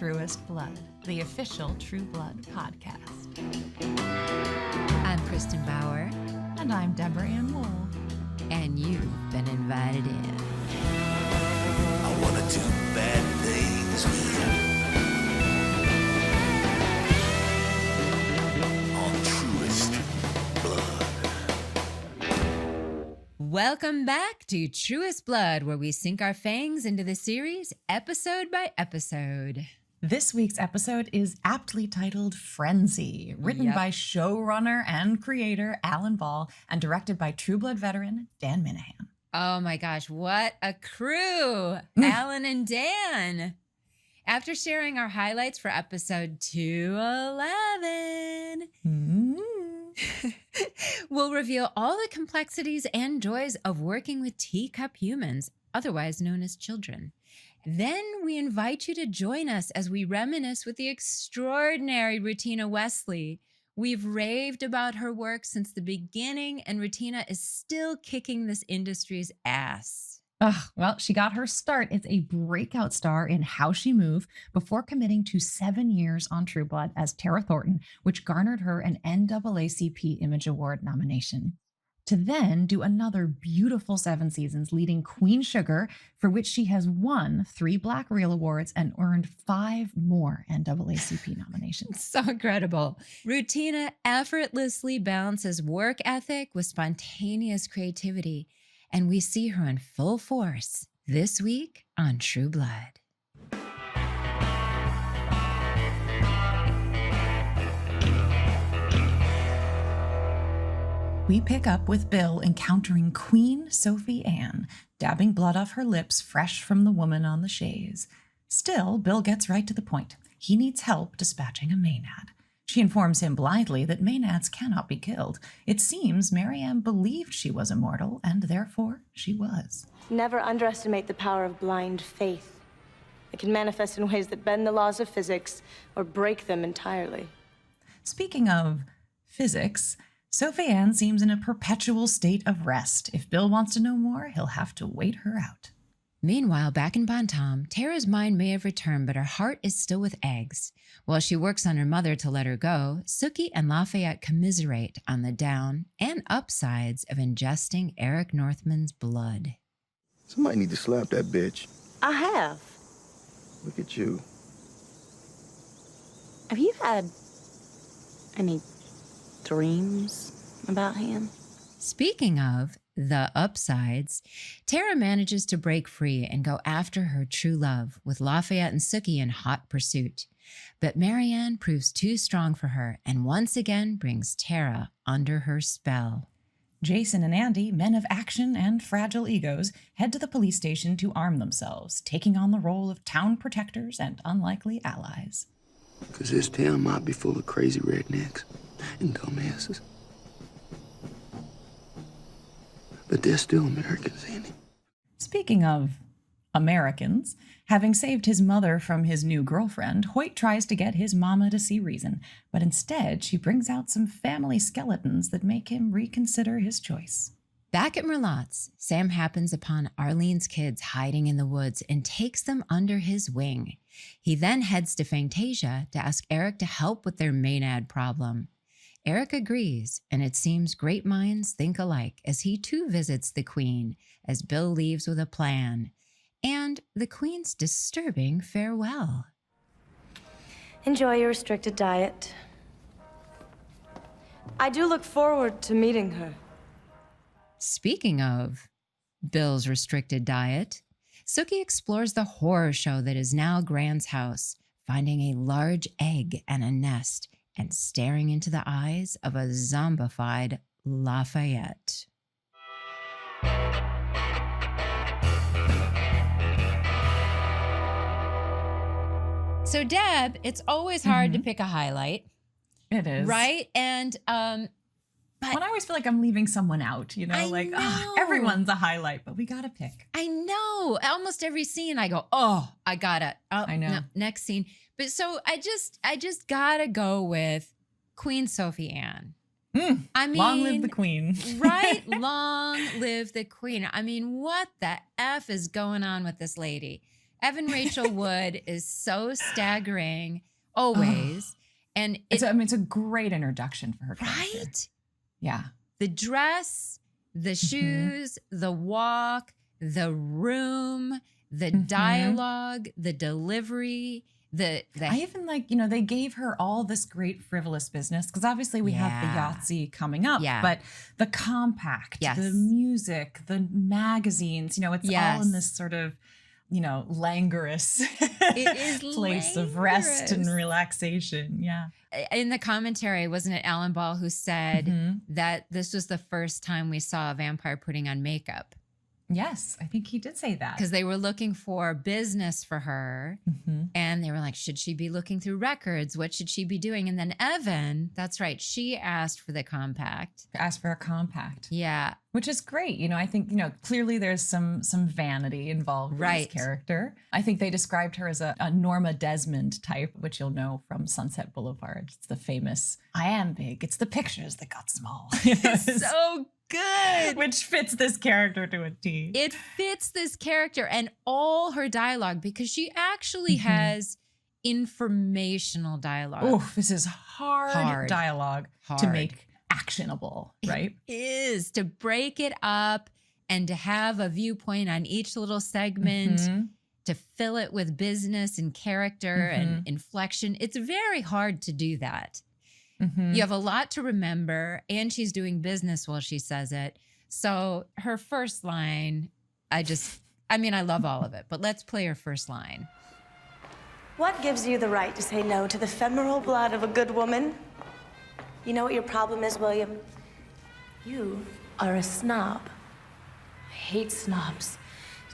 Truest Blood, the official True Blood podcast. I'm Kristen Bauer. And I'm Deborah Ann Wool. And you've been invited in. I want to do bad things with you. On Truest Blood. Welcome back to Truest Blood, where we sink our fangs into the series episode by episode. This week's episode is aptly titled Frenzy, written by showrunner and creator Alan Ball and directed by True Blood veteran Dan Minahan. Oh my gosh, what a crew! Alan and Dan. After sharing our highlights for episode 211, we'll reveal all the complexities and joys of working with teacup humans, otherwise known as children. Then we invite you to join us as we reminisce with the extraordinary Rutina Wesley. We've raved about her work since the beginning, and Rutina is still kicking this industry's ass. Well, she got her start as a breakout star in How She Move before committing to 7 years on True Blood as Tara Thornton, which garnered her an NAACP Image Award nomination. To then do another beautiful 7 seasons leading Queen Sugar, for which she has won 3 Black Reel Awards and earned 5 more NAACP nominations. So incredible. Rutina effortlessly balances work ethic with spontaneous creativity, and we see her in full force this week on True Blood. We pick up with Bill encountering Queen Sophie Ann, dabbing blood off her lips fresh from the woman on the chaise. Still, Bill gets right to the point. He needs help dispatching a Maynard. She informs him blithely that Maynads cannot be killed. It seems Marianne believed she was immortal, and therefore she was. Never underestimate the power of blind faith. It can manifest in ways that bend the laws of physics or break them entirely. Speaking of physics, Sophie Ann seems in a perpetual state of rest. If Bill wants to know more, he'll have to wait her out. Meanwhile, back in Bantam, Tara's mind may have returned, but her heart is still with eggs. While she works on her mother to let her go, Sookie and Lafayette commiserate on the down and upsides of ingesting Eric Northman's blood. Somebody need to slap that bitch. I have. Look at you. Have you had any dreams about him? Speaking of the upsides, Tara manages to break free and go after her true love with Lafayette and Sookie in hot pursuit. But Marianne proves too strong for her and once again brings Tara under her spell. Jason and Andy, men of action and fragile egos, head to the police station to arm themselves, taking on the role of town protectors and unlikely allies. Because this town might be full of crazy rednecks and dumbasses. But they're still Americans, ain't they? Speaking of Americans, having saved his mother from his new girlfriend, Hoyt tries to get his mama to see reason, but instead she brings out some family skeletons that make him reconsider his choice. Back at Merlotte's, Sam happens upon Arlene's kids hiding in the woods and takes them under his wing. He then heads to Fantasia to ask Eric to help with their Maynard problem. Eric agrees, and it seems great minds think alike as he too visits the Queen, as Bill leaves with a plan, and the Queen's disturbing farewell. Enjoy your restricted diet. I do look forward to meeting her. Speaking of Bill's restricted diet, Sookie explores the horror show that is now Grant's house, finding a large egg and a nest, and staring into the eyes of a zombified Lafayette. So, Deb, it's always hard to pick a highlight. It is. Right? And But I always feel like I'm leaving someone out, you know? I like, know. Everyone's a highlight, but we gotta pick. I know. Almost every scene I go, oh, I got it. Oh, I know. no, next scene. But so I just gotta go with Queen Sophie Ann. I mean, long live the Queen. Right? Long live the Queen. I mean, what the F is going on with this lady? Evan Rachel Wood is so staggering always. And it's a great introduction for her character. Right? Yeah. The dress, the shoes, the walk, the room, the dialogue, the delivery, I even like, they gave her all this great frivolous business because obviously we have the Yahtzee coming up, but the compact, the music, the magazines, it's all in this sort of, languorous place of rest and relaxation. Yeah. In the commentary, wasn't it Alan Ball who said that this was the first time we saw a vampire putting on makeup? Yes, I think he did say that. Because they were looking for business for her. And they were like, should she be looking through records? What should she be doing? And then Evan, that's right, she asked for the compact. Asked for a compact. Yeah. Which is great. I think, clearly there's some vanity involved with this character. I think they described her as a Norma Desmond type, which you'll know from Sunset Boulevard. It's the famous, I am big. It's the pictures that got small. So good. Which fits this character to a T. It fits this character and all her dialogue because she actually has informational dialogue. Oh, this is hard dialogue to make actionable, right? It is, to break it up and to have a viewpoint on each little segment, to fill it with business and character and inflection. It's very hard to do that. You have a lot to remember, and she's doing business while she says it. So her first line, I love all of it, but let's play her first line. What gives you the right to say no to the femoral blood of a good woman? You know what your problem is, William? You are a snob. I hate snobs.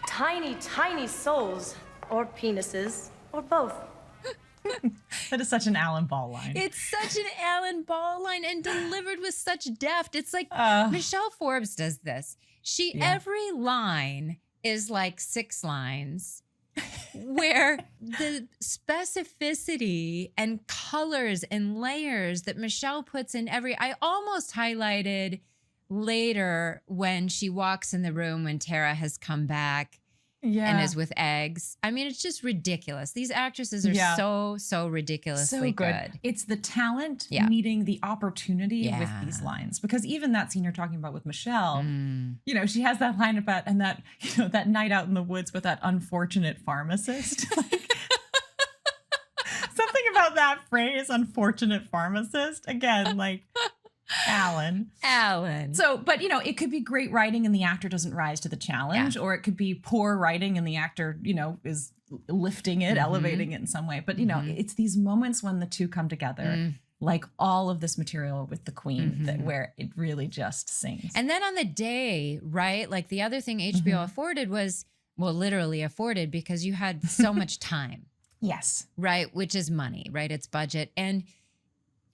Tiny, tiny souls, or penises, or both. That is such an Alan Ball line. It's such an Alan Ball line and delivered with such depth. It's like Michelle Forbes does this. Every line is like 6 lines where the specificity and colors and layers that Michelle puts in I almost highlighted later when she walks in the room when Tara has come back. And is with eggs. It's just ridiculous. These actresses are so ridiculously good. It's the talent meeting the opportunity with these lines. Because even that scene you're talking about with Michelle, she has that line about, and that, that night out in the woods with that unfortunate pharmacist. Something about that phrase, unfortunate pharmacist. Again, like, Alan. So, but it could be great writing and the actor doesn't rise to the challenge, or it could be poor writing and the actor, is lifting it, elevating it in some way. But, it's these moments when the two come together, like all of this material with the Queen, where it really just sings. And then on the day, right? Like the other thing HBO afforded was, well, literally afforded because you had so much time. Yes. Right. Which is money, right? It's budget. And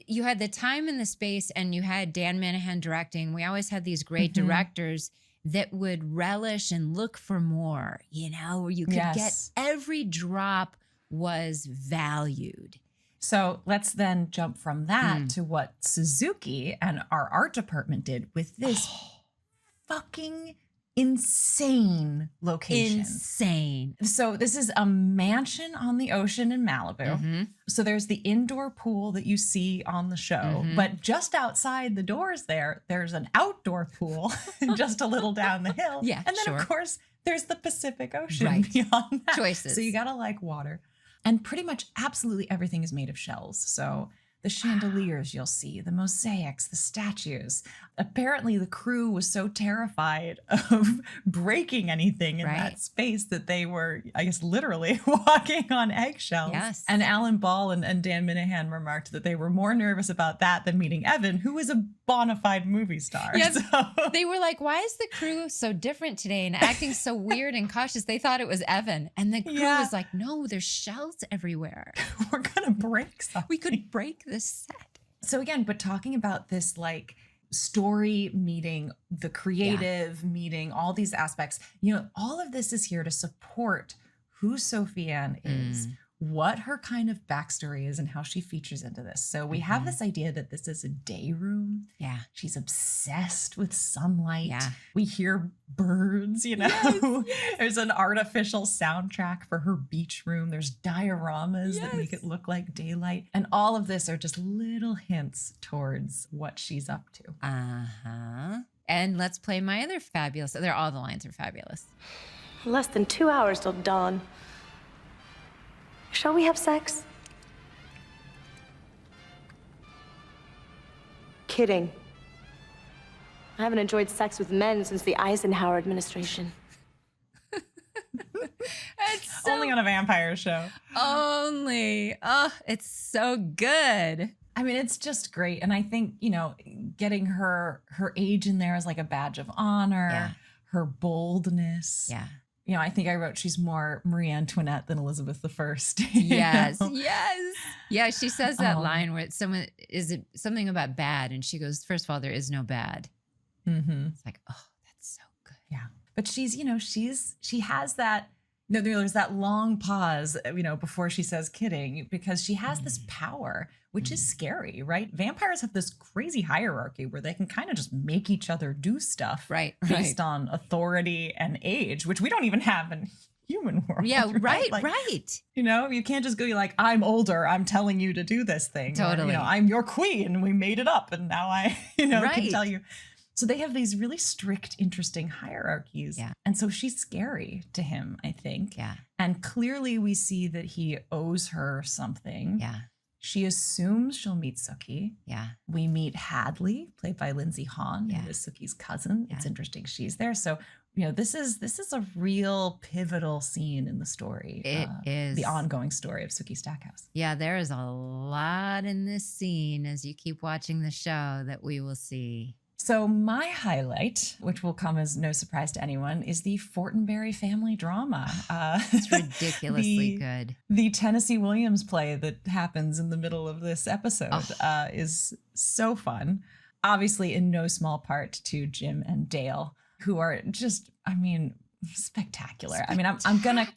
you had the time and the space, and you had Dan Minahan directing. We always had these great directors that would relish and look for more, where you could get every drop was valued. So let's then jump from that to what Suzuki and our art department did with this fucking insane location. Insane. So this is a mansion on the ocean in Malibu. So there's the indoor pool that you see on the show, but just outside the doors there's an outdoor pool just a little down the hill. Yeah, and then of course there's the Pacific Ocean beyond that. Choices. So you gotta like water. And pretty much absolutely everything is made of shells. So the chandeliers you'll see, the mosaics, the statues. Apparently the crew was so terrified of breaking anything in that space that they were, I guess, literally walking on eggshells. Yes. And Alan Ball and Dan Minahan remarked that they were more nervous about that than meeting Evan, who is a bona fide movie star. Yes. So. They were like, why is the crew so different today and acting so weird and cautious? They thought it was Evan. And the crew was like, no, there's shells everywhere. We're going to break something. We could break this set. So again, but talking about this like story meeting, the creative meeting, all these aspects, all of this is here to support who Sophie Ann is, what her kind of backstory is and how she features into this. So we have this idea that this is a day room. Yeah. She's obsessed with sunlight. Yeah. We hear birds, you know. Yes. There's an artificial soundtrack for her beach room. There's dioramas that make it look like daylight. And all of this are just little hints towards what she's up to. Uh-huh. And let's play my other fabulous. All the lines are fabulous. Less than 2 hours till dawn. Shall we have sex? Kidding. I haven't enjoyed sex with men since the Eisenhower administration. It's Only on a vampire show. Only. Oh, it's so good. I mean, it's just great. And I think, you know, getting her age in there is like a badge of honor, her boldness. Yeah. You know, I think I wrote she's more Marie Antoinette than Elizabeth I. Yes. Know? Yes. Yeah. She says that line where it's something about bad. And she goes, first of all, there is no bad. Mm-hmm. It's like, oh, that's so good. Yeah. But she's, you know, she has that, you know, there's that long pause, you know, before she says kidding, because she has this power, which is scary, right? Vampires have this crazy hierarchy where they can kind of just make each other do stuff based on authority and age, which we don't even have in human world. Yeah, right, like, right. You know, you can't just go like, I'm older, I'm telling you to do this thing. Totally. Or, you know, I'm your queen, we made it up, and now I, you know, can tell you. So they have these really strict, interesting hierarchies. Yeah. And so she's scary to him, I think. Yeah. And clearly we see that he owes her something. Yeah. She assumes she'll meet Sookie. Yeah. We meet Hadley, played by Lindsay Hahn, Yeah. who is Sookie's cousin. Yeah. It's interesting she's there. So, you know, this is a real pivotal scene in the story. It is. The ongoing story of Sookie Stackhouse. Yeah, there is a lot in this scene as you keep watching the show that we will see. So my highlight, which will come as no surprise to anyone, is the Fortenberry family drama. It's ridiculously good. The Tennessee Williams play that happens in the middle of this episode is so fun. Obviously, in no small part to Jim and Dale, who are just, I mean, spectacular. I mean, I'm gonna...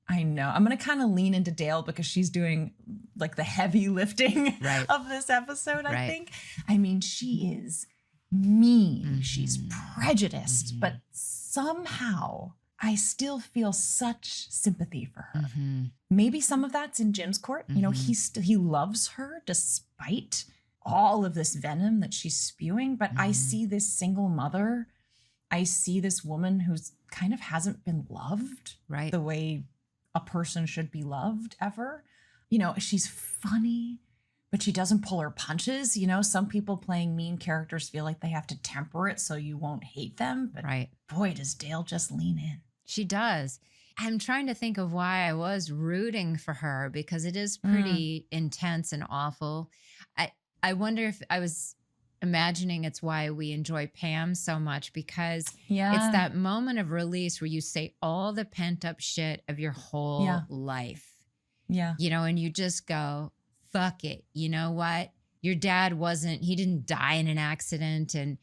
I know. I'm going to kind of lean into Dale because she's doing like the heavy lifting of this episode, I think. I mean, she is mean. She's prejudiced, but somehow I still feel such sympathy for her. Maybe some of that's in Jim's court. You know, he loves her despite all of this venom that she's spewing. But I see this single mother. I see this woman who's kind of hasn't been loved the way a person should be loved ever. You know, she's funny, but she doesn't pull her punches. You know, some people playing mean characters feel like they have to temper it so you won't hate them. But boy, does Dale just lean in. She does. I'm trying to think of why I was rooting for her because it is pretty intense and awful. I wonder if I was imagining it's why we enjoy Pam so much because it's that moment of release where you say all the pent up shit of your whole life. Yeah. You know, and you just go, fuck it. You know what? Your dad he didn't die in an accident. And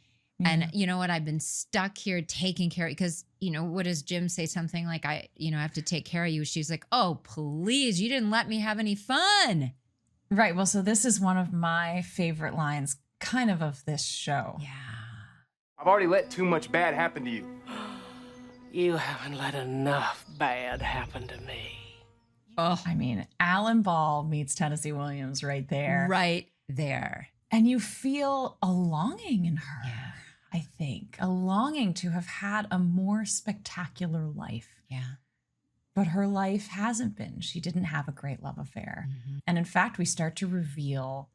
you know what? I've been stuck here taking care of, because, you know, what does Jim say? Something like, I have to take care of you. She's like, oh, please, you didn't let me have any fun. Right. Well, so this is one of my favorite lines kind of this show. Yeah. I've already let too much bad happen to you. You haven't let enough bad happen to me. Oh, I mean, Alan Ball meets Tennessee Williams right there. Right there. And you feel a longing in her, I think. A longing to have had a more spectacular life. Yeah. But her life hasn't been. She didn't have a great love affair. And in fact, we start to reveal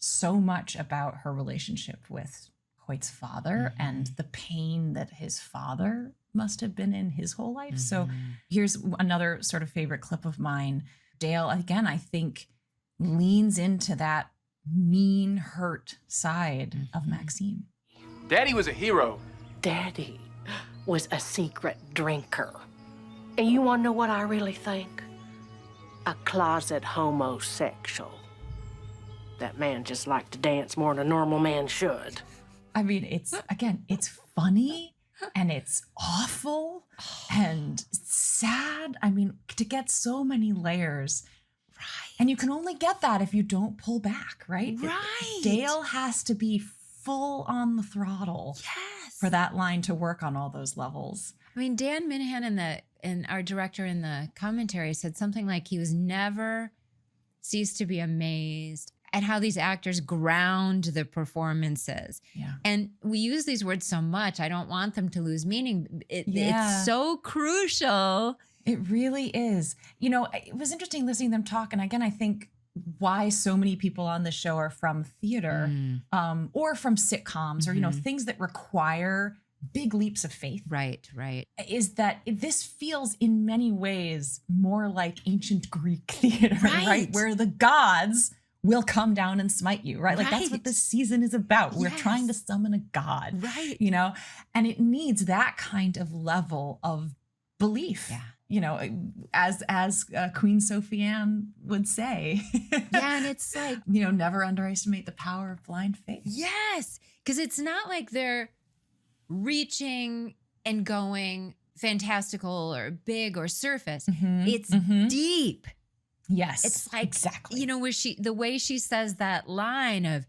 so much about her relationship with Hoyt's father and the pain that his father must have been in his whole life. So here's another sort of favorite clip of mine. Dale, again, I think leans into that mean, hurt side of Maxine. Daddy was a hero. Daddy was a secret drinker. And you want to know what I really think? A closet homosexual. That man just liked to dance more than a normal man should. I mean, it's funny and it's awful and sad. I mean, to get so many layers And you can only get that if you don't pull back, right? Right. Dale has to be full on the throttle for that line to work on all those levels. I mean, Dan Minahan and our director in the commentary said something like he was never ceased to be amazed at how these actors ground the performances. Yeah. And we use these words so much, I don't want them to lose meaning. It's so crucial. It really is. You know, it was interesting listening to them talk. And again, I think why so many people on the show are from theater or from sitcoms or, you know, things that require big leaps of faith. Right. Is that this feels in many ways more like ancient Greek theater, right? Where the gods will come down and smite you, right? Like that's what this season is about. We're trying to summon a god, you know, and it needs that kind of level of belief. Yeah. You know, as Queen Sophie Anne would say. Yeah, and it's like, you know, never underestimate the power of blind faith. Yes, because it's not like they're reaching and going fantastical or big or surface. It's deep. Yes, it's like exactly. You know, where the way she says that line of,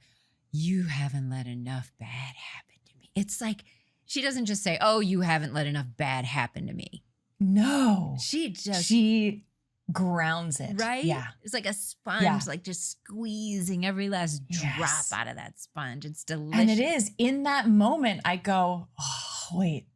"You haven't let enough bad happen to me." It's like she doesn't just say, "Oh, you haven't let enough bad happen to me." No, she grounds it. Right? Yeah. It's like a sponge, like just squeezing every last drop out of that sponge. It's delicious. And it is. In that moment, I go, oh, wait,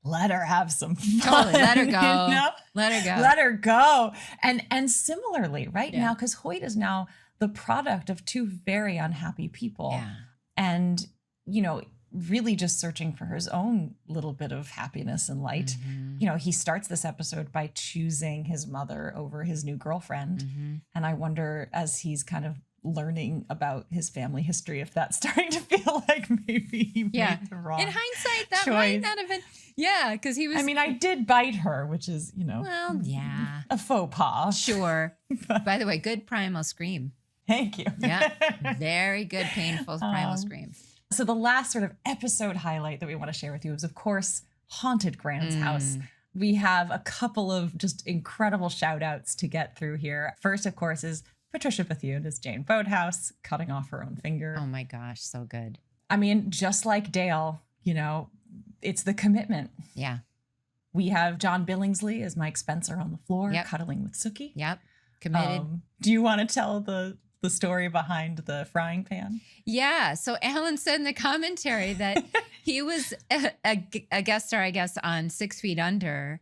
let her have some fun. Totally. Let her go. You know? Let her go. Let her go. And similarly, right now, because Hoyt is now the product of two very unhappy people. Yeah. And, you know, really just searching for his own little bit of happiness and light. You know, he starts this episode by choosing his mother over his new girlfriend. And I wonder, as he's kind of learning about his family history, if that's starting to feel like maybe he made the wrong In hindsight, that choice. might not have been. Yeah, because he was. I mean, I did bite her, which is, you know, well, yeah, a faux pas. Sure. By the way, good primal scream. Thank you. Yeah, very good, painful primal scream. So the last sort of episode highlight that we want to share with you is, of course, Haunted Grant's house. We have a couple of just incredible shout outs to get through here. First, of course, is Patricia Bethune as Jane Boathouse, cutting off her own finger. Oh my gosh, so good. I mean, just like Dale, you know, it's the commitment. Yeah. We have John Billingsley as Mike Spencer on the floor, cuddling with Sookie. Yep. Committed. Do you want to tell the story behind the frying pan? Yeah. So Alan said in the commentary that he was a guest star, I guess, on 6 Feet Under,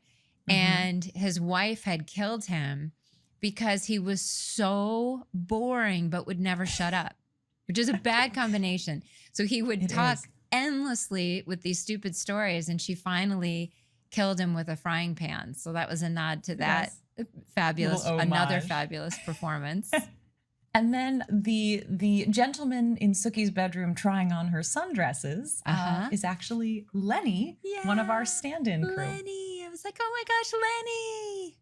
and his wife had killed him because he was so boring but would never shut up, which is a bad combination. So he would talk endlessly with these stupid stories, and she finally killed him with a frying pan. So that was a nod to that fabulous, another fabulous performance. And then the gentleman in Sookie's bedroom trying on her sundresses is actually Lenny, one of our stand-in crew. Lenny. I was like, oh my gosh, Lenny.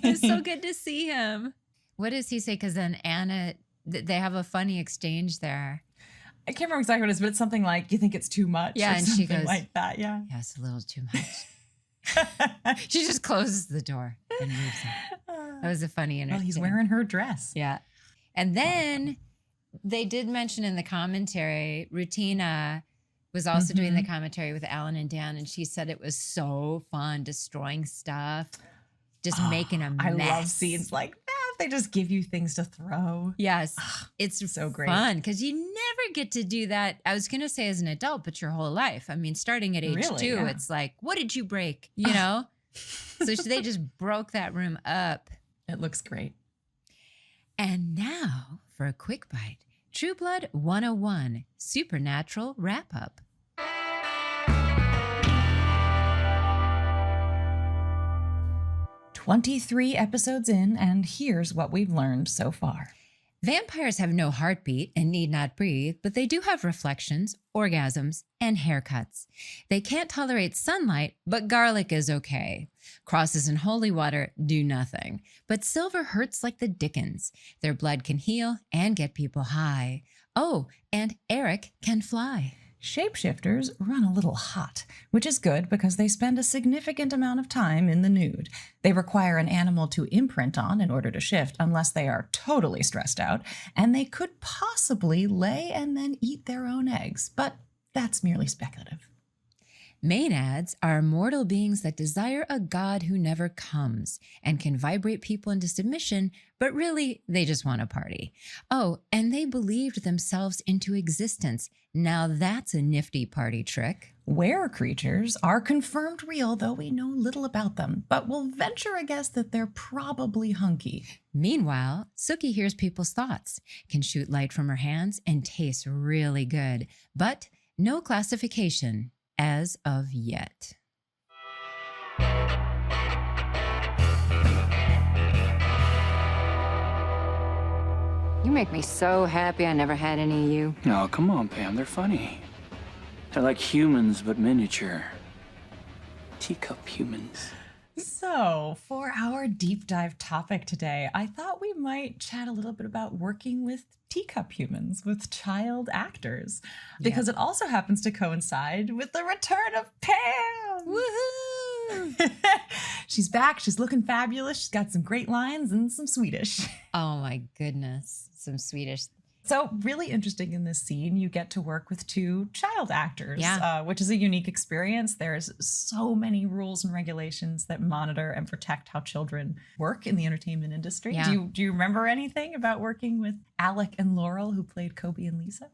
It was so good to see him. What does he say? Because then Anna, they have a funny exchange there. I can't remember exactly what it is, but it's something like, you think it's too much? Yeah, or and she goes, like that, yeah. Yeah, it's a little too much. She just closes the door and moves on. That was a funny interview. Well, he's wearing her dress. Yeah. And then they did mention in the commentary, Rutina was also doing the commentary with Alan and Dan, and she said it was so fun destroying stuff, just making a mess. I love scenes like that. They just give you things to throw. Yes. It's so great. Fun because you never get to do that. I was going to say as an adult, but your whole life. I mean, starting at age 2, it's like, what did you break? You know? So they just broke that room up. It looks great. And now for a quick bite, True Blood 101 Supernatural Wrap-Up. "23 episodes in, and here's what we've learned so far." Vampires have no heartbeat and need not breathe, but they do have reflections, orgasms, and haircuts. They can't tolerate sunlight, but garlic is okay. Crosses and holy water do nothing, but silver hurts like the dickens. Their blood can heal and get people high. Oh, and Eric can fly. Shapeshifters run a little hot, which is good because they spend a significant amount of time in the nude. They require an animal to imprint on in order to shift unless they are totally stressed out, and they could possibly lay and then eat their own eggs, but that's merely speculative. Maenads are mortal beings that desire a god who never comes and can vibrate people into submission, but really, they just want a party. Oh, and they believed themselves into existence. Now that's a nifty party trick. Were creatures are confirmed real, though we know little about them, but we'll venture a guess that they're probably hunky. Meanwhile, Sookie hears people's thoughts, can shoot light from her hands, and tastes really good, but no classification as of yet. You make me so happy I never had any of you. Oh, come on, Pam. They're funny. They're like humans, but miniature. Teacup humans. So, for our deep dive topic today, I thought we might chat a little bit about working with teacup humans, with child actors, because it also happens to coincide with the return of Pam. Woohoo! She's back. She's looking fabulous. She's got some great lines and some Swedish. Oh my goodness, some Swedish. So really interesting in this scene, you get to work with two child actors, Yeah. which is a unique experience. There's so many rules and regulations that monitor and protect how children work in the entertainment industry. Yeah. Do you remember anything about working with Alec and Laurel, who played Kobe and Lisa?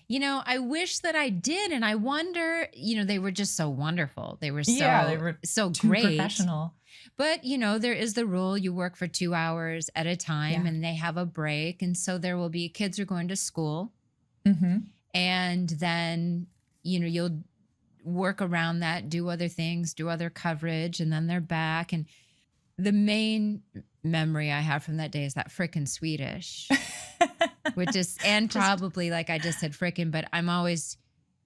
You know, I wish that I did, and I wonder, you know, they were just so wonderful. They were so Too great. professional. But, you know, there is the rule you work for 2 hours at a time and they have a break. And so there will be kids are going to school. Mm-hmm. And then, you know, you'll work around that, do other things, do other coverage, and then they're back. And the main memory I have from that day is that frickin' Swedish, which is, and probably like I just said frickin', but I'm always,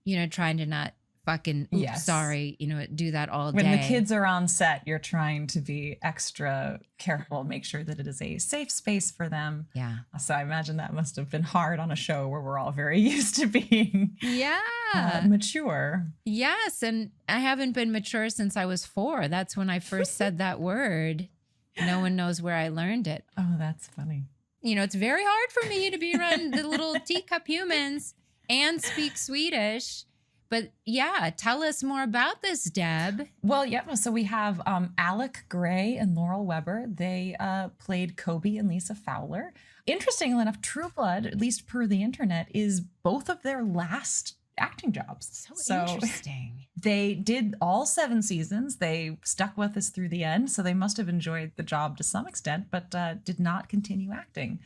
you know, trying to not fucking, sorry, you know, do that all day. When the kids are on set, you're trying to be extra careful, make sure that it is a safe space for them. Yeah. So I imagine that must have been hard on a show where we're all very used to being mature. Yes. And I haven't been mature since I was 4. That's when I first said that word. No one knows where I learned it. Oh, that's funny. You know, it's very hard for me to be around the little teacup humans and speak Swedish. But yeah, tell us more about this, Deb. Well, yeah. So we have Alec Gray and Laurel Weber. They played Kobe and Lisa Fowler. Interestingly enough, True Blood, at least per the internet, is both of their last acting jobs. So interesting. They did all 7 seasons. They stuck with us through the end. So they must have enjoyed the job to some extent, but did not continue acting.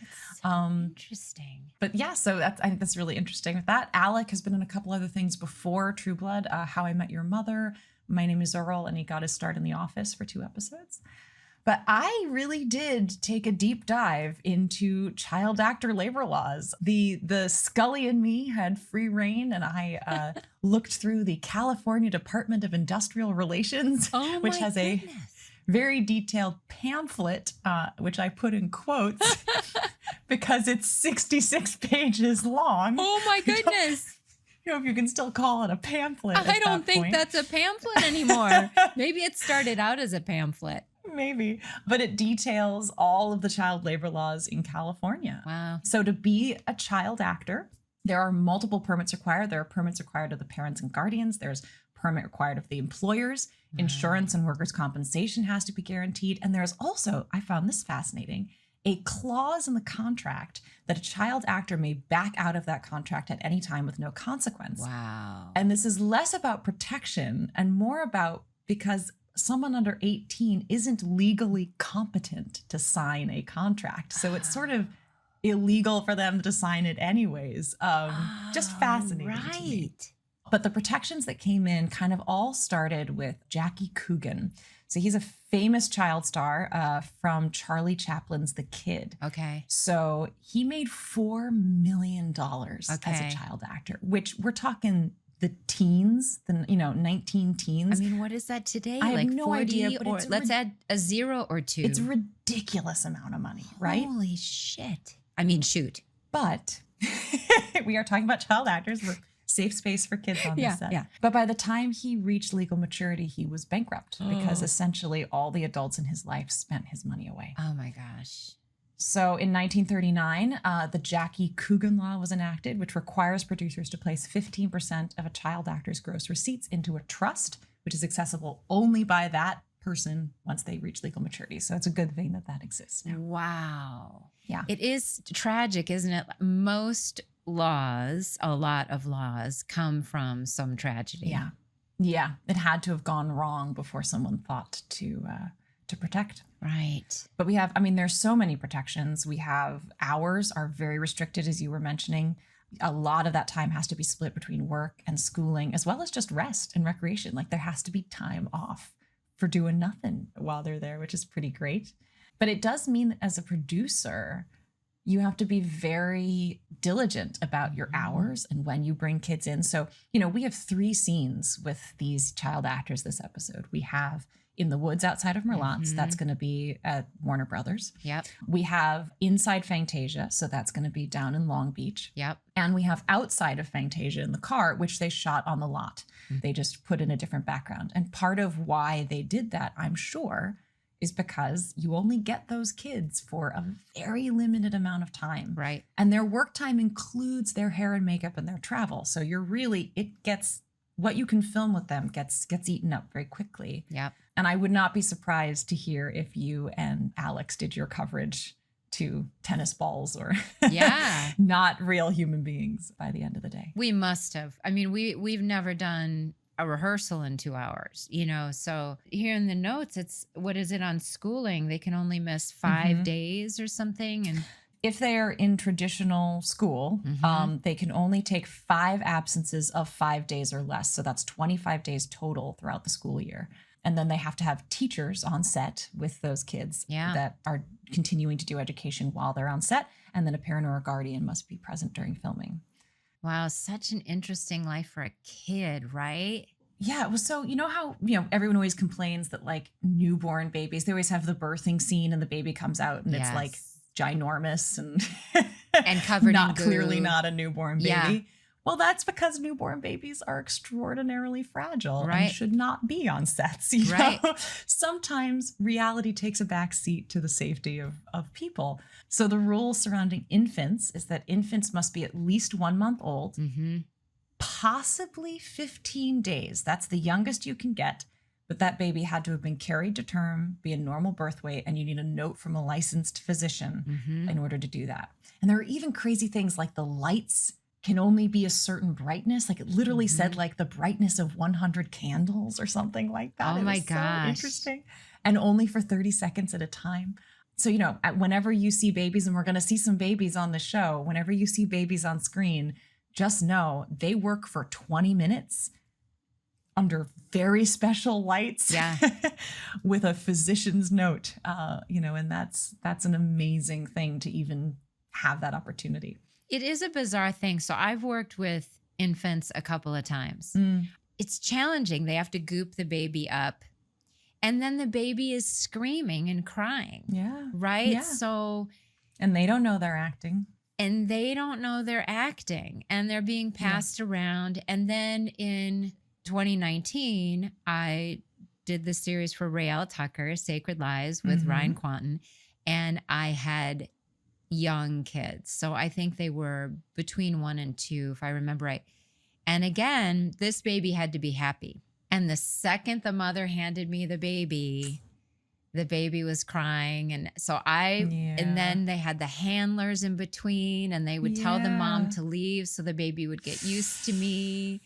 Interesting. But yeah, so I think that's really interesting with that. Alec has been in a couple other things before True Blood, How I Met Your Mother, My Name is Earl, and he got his start in The Office for 2 episodes. But I really did take a deep dive into child actor labor laws. The Scully in me had free reign, and I looked through the California Department of Industrial Relations, which has a very detailed pamphlet, which I put in quotes because it's 66 pages long. Oh my goodness. You know, if you can still call it a pamphlet. I don't think that's a pamphlet anymore. Maybe it started out as a pamphlet. Maybe, but it details all of the child labor laws in California. Wow. So to be a child actor, there are multiple permits required. There are permits required of the parents and guardians. There's permit required of the employers. Insurance and workers' compensation has to be guaranteed. And there's also, I found this fascinating, a clause in the contract that a child actor may back out of that contract at any time with no consequence. Wow. And this is less about protection and more about because someone under 18 isn't legally competent to sign a contract. So it's sort of illegal for them to sign it anyways. Just fascinating. To me. But the protections that came in kind of all started with Jackie Coogan. So he's a famous child star from Charlie Chaplin's The Kid. Okay. So he made $4 million as a child actor, which we're talking the teens, 19 teens. I mean, what is that today? I have like no 40, idea, but or let's add a 0 or 2. It's a ridiculous amount of money, right? Holy shit. I mean, shoot. But we are talking about child actors. We're safe space for kids on Yeah, this set. yeah. But by the time he reached legal maturity, he was bankrupt because essentially all the adults in his life spent his money away. Oh my gosh. So in 1939, the Jackie Coogan Law was enacted, which requires producers to place 15% of a child actor's gross receipts into a trust, which is accessible only by that person once they reach legal maturity. So it's a good thing that that exists now. Wow. Yeah. It is tragic, isn't it? Most laws, a lot of laws, come from some tragedy. Yeah. Yeah. It had to have gone wrong before someone thought to protect. Right. But we have, I mean, there's so many protections. We have hours are very restricted, as you were mentioning. A lot of that time has to be split between work and schooling, as well as just rest and recreation. Like there has to be time off for doing nothing while they're there, which is pretty great. But it does mean that as a producer, you have to be very diligent about your hours and when you bring kids in. So, we have 3 scenes with these child actors this episode. We have In the Woods Outside of Merlotte's. That's going to be at Warner Brothers. Yep. We have Inside Fantasia. So that's going to be down in Long Beach. Yep. And we have Outside of Fantasia in the car, which they shot on the lot. They just put in a different background. And part of why they did that, I'm sure, is because you only get those kids for a very limited amount of time. Right. And their work time includes their hair and makeup and their travel. So what you can film with them gets eaten up very quickly. Yep. And I would not be surprised to hear if you and Alex did your coverage to tennis balls or Yeah. not real human beings by the end of the day. We must have. I mean, we've never done a rehearsal in 2 hours, so here in the notes, it's, what is it on schooling? They can only miss 5 days or something. And if they're in traditional school, they can only take 5 absences of 5 days or less. So that's 25 days total throughout the school year. And then they have to have teachers on set with those kids that are continuing to do education while they're on set. And then a parent or a guardian must be present during filming. wow, such an interesting life for a kid, right? Yeah, it was so, how, everyone always complains that like newborn babies, they always have the birthing scene and the baby comes out and it's like ginormous and covered not in goo. clearly not a newborn baby. Yeah. Well, that's because newborn babies are extraordinarily fragile Right. and should not be on sets. Right. Sometimes reality takes a back seat to the safety of people. So the rule surrounding infants is that infants must be at least 1 month old, possibly 15 days. That's the youngest you can get. But that baby had to have been carried to term, be a normal birth weight, and you need a note from a licensed physician in order to do that. And there are even crazy things like the lights can only be a certain brightness. Like it literally said like the brightness of 100 candles or something like that. Oh It my was so gosh. interesting. And only for 30 seconds at a time. So, whenever you see babies, and we're going to see some babies on the show, whenever you see babies on screen, just know they work for 20 minutes under very special lights with a physician's note, and that's an amazing thing to even have that opportunity. It is a bizarre thing. So I've worked with infants a couple of times. It's challenging. They have to goop the baby up and then the baby is screaming and crying. Yeah. Right. Yeah. So, and they don't know they're acting. And they don't know they're acting and they're being passed around. And then in 2019, I did the series for Raelle Tucker, Sacred Lies with Ryan Quanten, and I had young kids. So I think they were between 1 and 2, if I remember right. And again, this baby had to be happy. And the second the mother handed me the baby was crying. And so and then they had the handlers in between and they would tell the mom to leave so the baby would get used to me.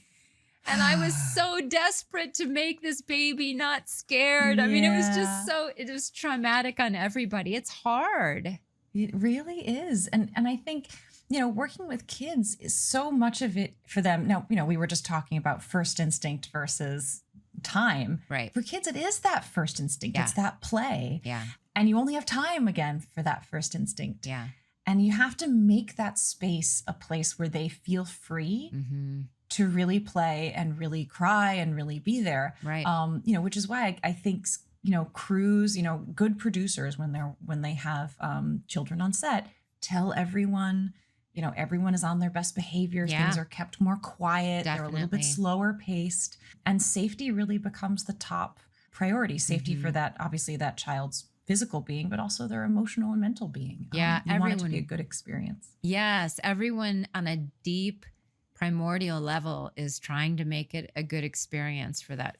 And I was so desperate to make this baby not scared. I mean, it was traumatic on everybody. It's hard. It really is. And I think, working with kids is so much of it for them. Now, we were just talking about first instinct versus time. Right. For kids, it is that first instinct. It's that play. Yeah. And you only have time again for that first instinct. Yeah. And you have to make that space a place where they feel free to really play and really cry and really be there. Right. Which is why I think, crews, good producers when they have children on set, tell everyone, everyone is on their best behavior. Yeah. Things are kept more quiet. They're a little bit Definitely. slower paced. And safety really becomes the top priority. Safety for that, obviously, that child's physical being, but also their emotional and mental being. Yeah, You want it to be a everyone- good experience. Yes, everyone on a deep primordial level is trying to make it a good experience for that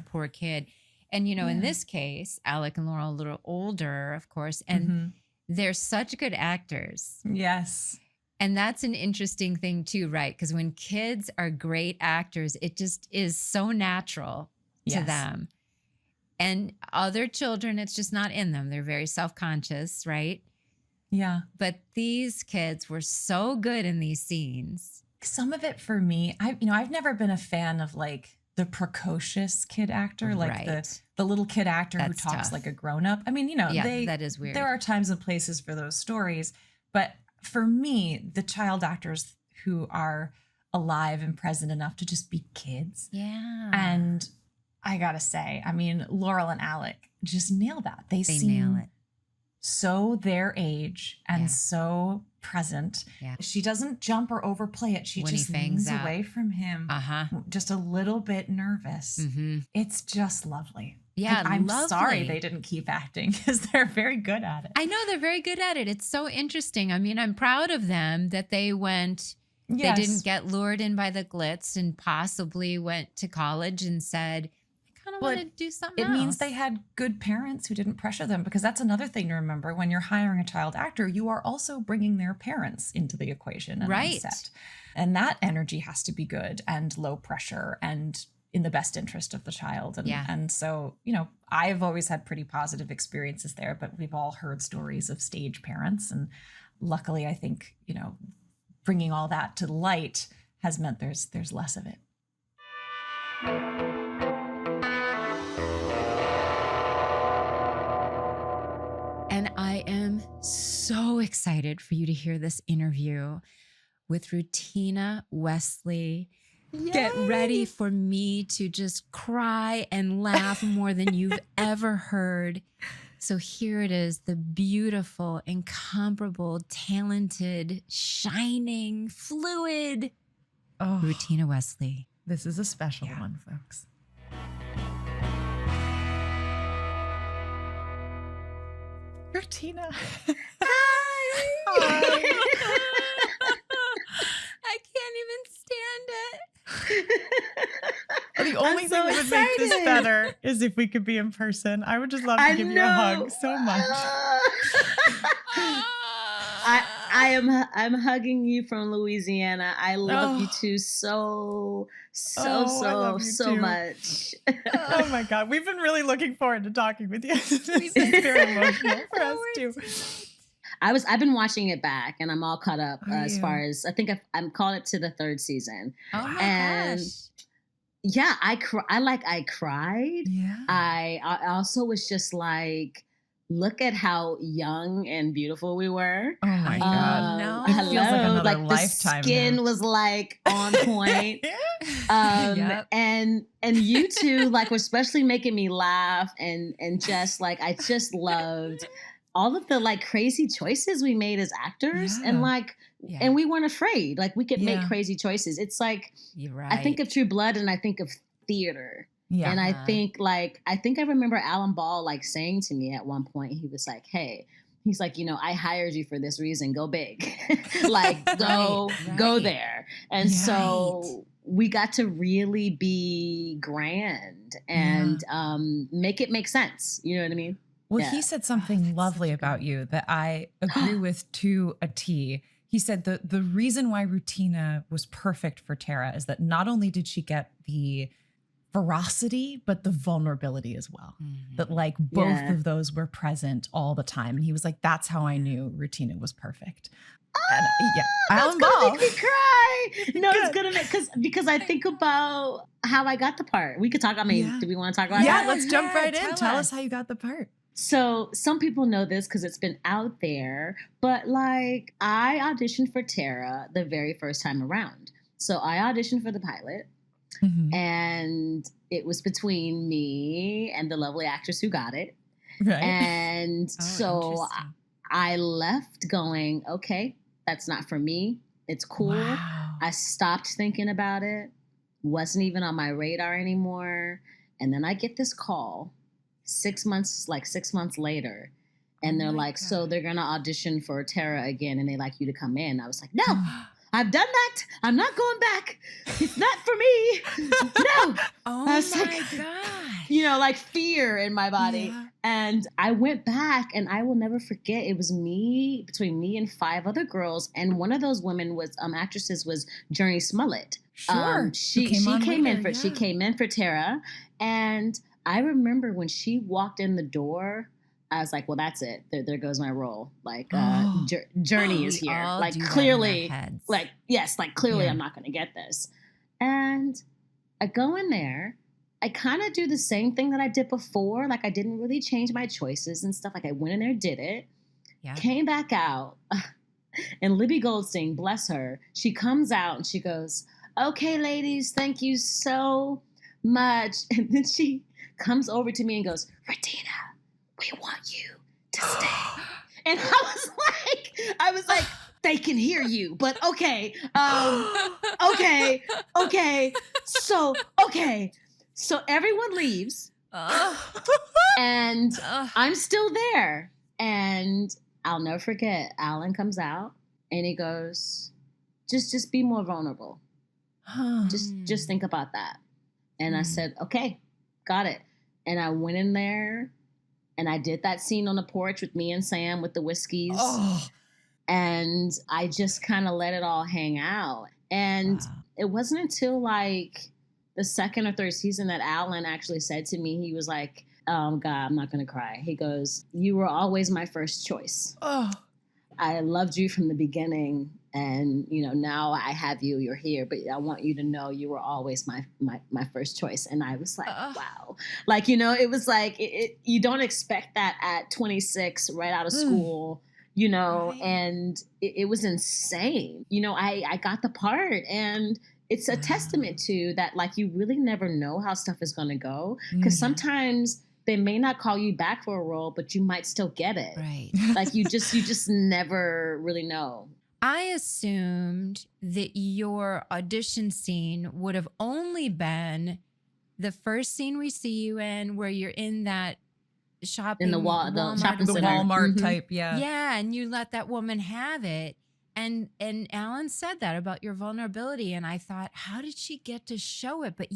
poor kid. And in this case, Alec and Laurel a little older, of course, and they're such good actors. Yes. And that's an interesting thing too, right? Because when kids are great actors, it just is so natural to Yes. them. And other children, it's just not in them. They're very self-conscious, right? Yeah. But these kids were so good in these scenes. Some of it for me, I've never been a fan of like the precocious kid actor, like Right. the little kid actor That's who talks tough. like a grown up. I mean, Yeah, that is weird. There are times and places for those stories, but for me, the child actors who are alive and present enough to just be kids. Yeah. And I gotta say, I mean, Laurel and Alec just nail that. They They seem nail it. so their age and Yeah. so present. Yeah. She doesn't jump or overplay it. She When he just fangs leans out. away from him, Uh-huh. just a little bit nervous. Mm-hmm. It's just lovely. Yeah, Like, I'm lovely. sorry they didn't keep acting because they're very good at it. I know they're very good at it. It's so interesting. I mean, I'm proud of them that they went, Yes. they didn't get lured in by the glitz and possibly went to college and said, I kind of Well, want to do something It else. means they had good parents who didn't pressure them, because that's another thing to remember. When you're hiring a child actor, you are also bringing their parents into the equation and on Right. set. And that energy has to be good and low pressure and in the best interest of the child. And, Yeah. and so, I've always had pretty positive experiences there, but we've all heard stories of stage parents. And luckily, I think, bringing all that to light has meant there's less of it. And I am so excited for you to hear this interview with Rutina Wesley. Get ready for me to just cry and laugh more than you've ever heard. So here it is, the beautiful, incomparable, talented, shining, fluid Oh, Rutina Wesley. this is a special one, folks. Rutina. I can't even stand it. The only thing that would make this better is if we could be in person. I would just love to give you a hug so much. I'm hugging you from Louisiana. I love you two so I love you too. much. Oh my God. We've been really looking forward to talking with you. This is very emotional for us too. I've been watching it back, and I'm all caught up Are as you? far as I think I'm caught up to the third season. Oh my And gosh. yeah, I cried. Yeah. I also was just like, look at how young and beautiful we were. Oh my God. no. It feels like Hello, another the lifetime skin now. was like on point. Yep. and you two like were especially making me laugh and just like I just loved all of the like crazy choices we made as actors Yeah. and like Yeah. and we weren't afraid. Like we could make Yeah. crazy choices. It's like You're right. I think of True Blood and I think of theater. Yeah. And I Uh-huh. think I remember Alan Ball like saying to me at one point, he was like, hey, he's like, I hired you for this reason. Go big. Like go Right. there. And so we got to really be grand and make it make sense. You know what I mean? Well, Yeah. he said something lovely about you that I agree with to a T. He said the reason why Rutina was perfect for Tara is that not only did she get the ferocity, but the vulnerability as well. That like both Yeah. of those were present all the time. And he was like, that's how I knew Rutina was perfect. And, Alan It's gonna Ball. make me cry. No, Good. it's gonna make because I think about how I got the part. We could talk. I mean, Yeah. do we want to talk about Yeah, that? let's jump right in. tell Tell us. us how you got the part. So some people know this because it's been out there, but like I auditioned for Tara the very first time around. So I auditioned for the pilot, and it was between me and the lovely actress who got it. Right. And Oh, so interesting. I left going, okay, That's not for me. It's cool. Wow. I stopped thinking about it. Wasn't even on my radar anymore. And then I get this call 6 months later. And they're like, so they're going to audition for Tara again. And they like you to come in. I was like, no, I've done that. I'm not going back. It's not for me. No. Oh I was my like, gosh. you know, like fear in my body. Yeah. And I went back, and I will never forget. It was between me and 5 other girls. And one of those women was actresses was Journey Smollett. Sure. She came in for Tara. And I remember when she walked in the door, I was like, well, that's it. There goes my role. Like, Journey is here. Like, clearly, like, yes, like, clearly I'm not going to get this. And I go in there. I kind of do the same thing that I did before. Like, I didn't really change my choices and stuff. Like, I went in there, did it, came back out. And Libby Goldstein, bless her, she comes out and she goes, okay, ladies, thank you so much. And then she comes over to me and goes, Rutina, we want you to stay. And I was like, they can hear you, but okay. Okay. So everyone leaves. And I'm still there. And I'll never forget, Alan comes out and he goes, just be more vulnerable. Just think about that. And I said, okay, got it. And I went in there and I did that scene on the porch with me and Sam with the whiskeys. And I just kind of let it all hang out. And it wasn't until like the second or third season that Alan actually said to me, he was like, oh God, I'm not going to cry. He goes, you were always my first choice. I loved you from the beginning. And, you know, now I have you, you're here, but I want you to know you were always my first choice. And I was like, wow. Like, you know, it was like, you don't expect that at 26, right out of school, you know, and it was insane. You know, I got the part, and it's a testament to that, like, you really never know how stuff is going to go. Because sometimes they may not call you back for a role, but you might still get it. Right. Like, you just never really know. I assumed that your audition scene would have only been the first scene we see you in, where you're in that shopping In the shopping center. Walmart type, Yeah, and you let that woman have it. And Alan said that about your vulnerability, and I thought, how did she get to show it? But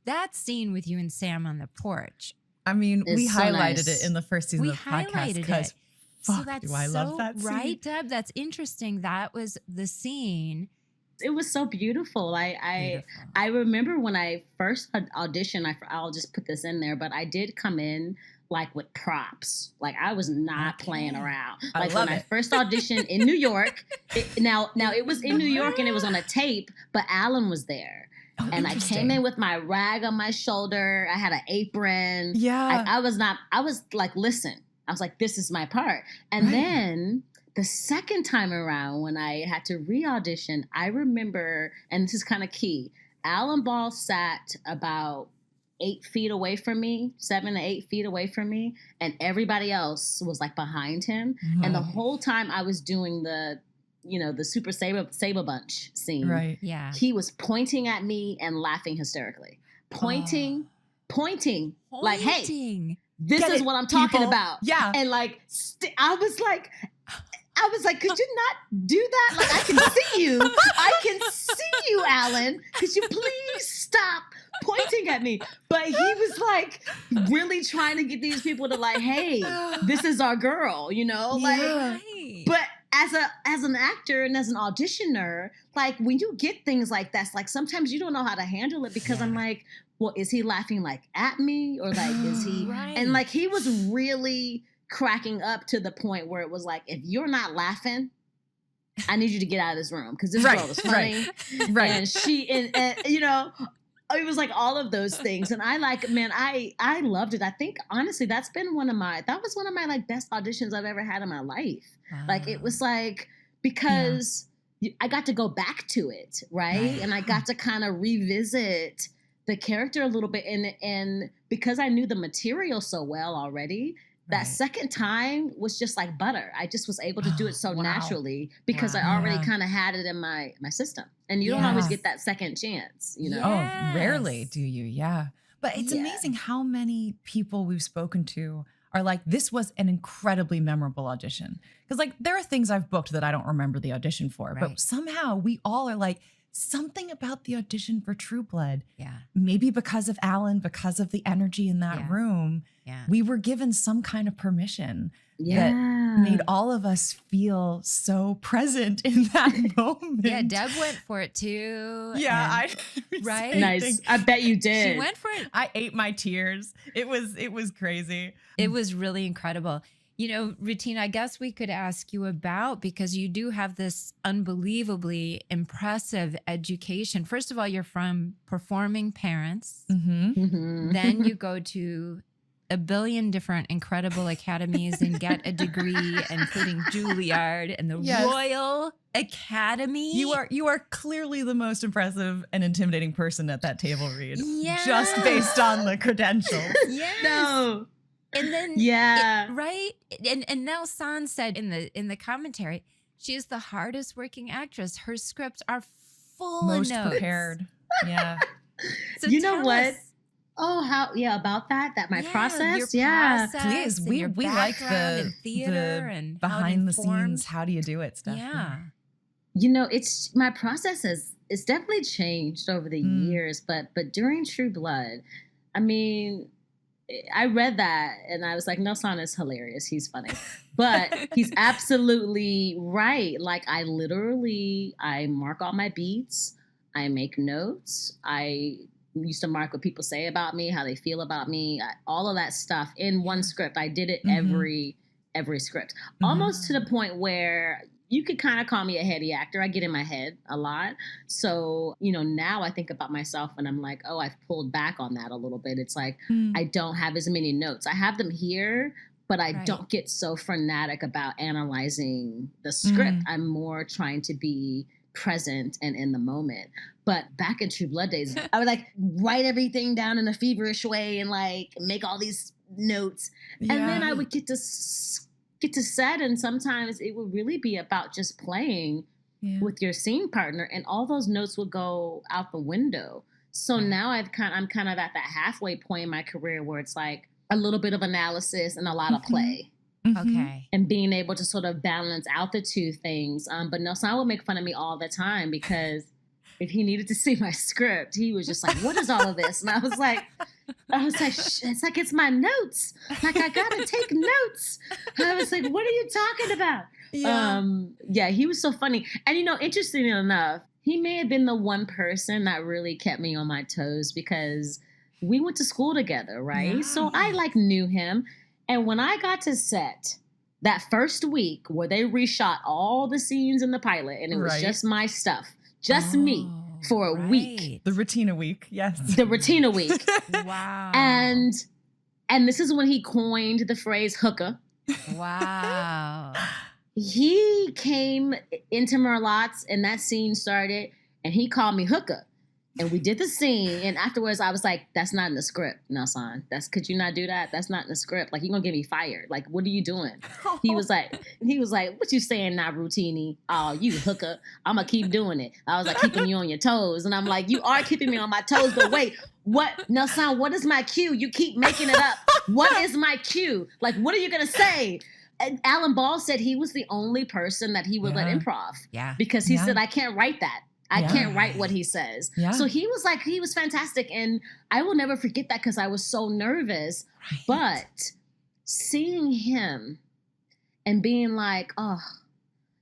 that scene with you and Sam on the porch. I mean, we so highlighted nice. it in the first season of the podcast because So that's do I love that scene. Right, Deb? That's interesting. That was the scene. It was so beautiful. I remember when I first auditioned, I'll just put this in there, but I did come in like with props. Like, I was not playing around. Like, I first auditioned in New York, now it was in New York and it was on a tape, but Alan was there. And I came in with my rag on my shoulder. I had an apron. Yeah. I was like, listen, I was like, this is my part. And then the second time around, when I had to re-audition, I remember, and this is kind of key, Alan Ball sat about 8 feet away from me, 7 to 8 feet away from me, and everybody else was like behind him. And the whole time I was doing the Super Saber Bunch scene. Right. Yeah. He was pointing at me and laughing hysterically. Pointing, like, hey, this is what I'm talking about. Yeah. And like, I was like, could you not do that? Like, I can see you. I can see you, Alan. Could you please stop pointing at me? But he was like really trying to get these people to like, hey, this is our girl, you know? Yeah. Like, but as an actor and as an auditioner, like, when you get things like that, like, sometimes you don't know how to handle it, because I'm like, well, is he laughing like at me, or like, is he? And like, he was really cracking up to the point where it was like, if you're not laughing, I need you to get out of this room, because this girl is funny. Right. And you know, it was like all of those things. And I loved it. I think honestly, that was one of my like best auditions I've ever had in my life. Like, it was like, because I got to go back to it. Right. And I got to kind of revisit the character a little bit. And because I knew the material so well already, That second time was just like butter. I just was able to do it so Wow. naturally because I already kind of had it in my system. And you don't always get that second chance, you know? Oh, rarely do you. Yeah. But it's Yeah. amazing how many people we've spoken to are like, this was an incredibly memorable audition. Because like there are things I've booked that I don't remember the audition for, but somehow we all are like, something about the audition for True Blood. Yeah. Maybe because of Alan, because of the energy in that room, we were given some kind of permission that made all of us feel so present in that moment. Yeah, Deb went for it too. Yeah, right? Nice. I bet you did. She went for it. I ate my tears. It was crazy. It was really incredible. You know, Rutina, I guess we could ask you about, because you do have this unbelievably impressive education. First of all, you're from performing parents. Then you go to a billion different incredible academies and get a degree, including Juilliard and the Royal Academy. You are clearly the most impressive and intimidating person at that table read. Yeah. Just based on the credentials. Yes. No. And then right? And now San said in the commentary, she is the hardest working actress. Her scripts are full Most of notes. prepared. Yeah. So you know what? Oh, about that my process. Please, we like the theater the and behind the scenes, how do you do it stuff. Yeah. You know, it's my process it's definitely changed over the years, but during True Blood, I mean, I read that and I was like, Nelson is hilarious. He's funny. But he's absolutely right. Like I mark all my beats. I make notes. I used to mark what people say about me, how they feel about me, all of that stuff in one script. I did it every script, almost to the point where you could kind of call me a heady actor. I get in my head a lot. So, you know, now I think about myself and I'm like, oh, I've pulled back on that a little bit. It's like, I don't have as many notes. I have them here, but I don't get so frenetic about analyzing the script. I'm more trying to be present and in the moment. But back in True Blood days, I would like write everything down in a feverish way and like make all these notes. And then I would get to set, and sometimes it would really be about just playing with your scene partner, and all those notes would go out the window. So now I'm kind of at that halfway point in my career where it's like a little bit of analysis and a lot of play. Okay. And being able to sort of balance out the two things. But Nelson would make fun of me all the time because if he needed to see my script, he was just like, what is all of this? And I was like, it's like, it's my notes. Like, I got to take notes. And I was like, what are you talking about? He was so funny. And, you know, interestingly enough, he may have been the one person that really kept me on my toes because we went to school together, right? Yeah. So I like knew him. And when I got to set that first week where they reshot all the scenes in the pilot and it was just my stuff, just me for a week. The Rutina week, yes. The Rutina week. Wow. And this is when he coined the phrase hooker. Wow. He came into Merlotte's and that scene started and he called me hooker. And we did the scene, and afterwards I was like, that's not in the script, Nelson. Could you not do that? That's not in the script. Like, you're gonna get me fired. Like, what are you doing? He was like, what you saying now, Rutini? Oh, you hooker. I'm gonna keep doing it. I was like, keeping you on your toes. And I'm like, you are keeping me on my toes, but wait, what, Nelson, what is my cue? You keep making it up. What is my cue? Like, what are you gonna say? And Alan Ball said he was the only person that he would let improv. Yeah. Because he said, I can't write that. I can't write what he says. Yeah. So he was fantastic. And I will never forget that because I was so nervous. Right. But seeing him and being like, oh,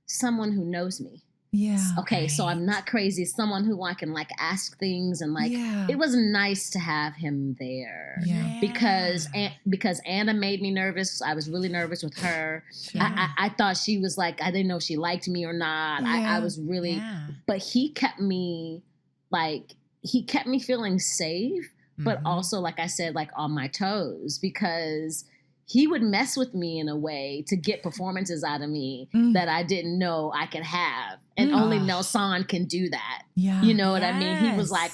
someone who knows me. Yeah. Okay, so I'm not crazy. Someone who I can like ask things and like, it was nice to have him there. Yeah. Because Anna made me nervous. I was really nervous with her. Yeah. I thought she was like, I didn't know if she liked me or not. I was really, but he kept me feeling safe, but also, like I said, like on my toes because he would mess with me in a way to get performances out of me that I didn't know I could have. And only Nelson can do that. Yeah. You know what I mean? He was like,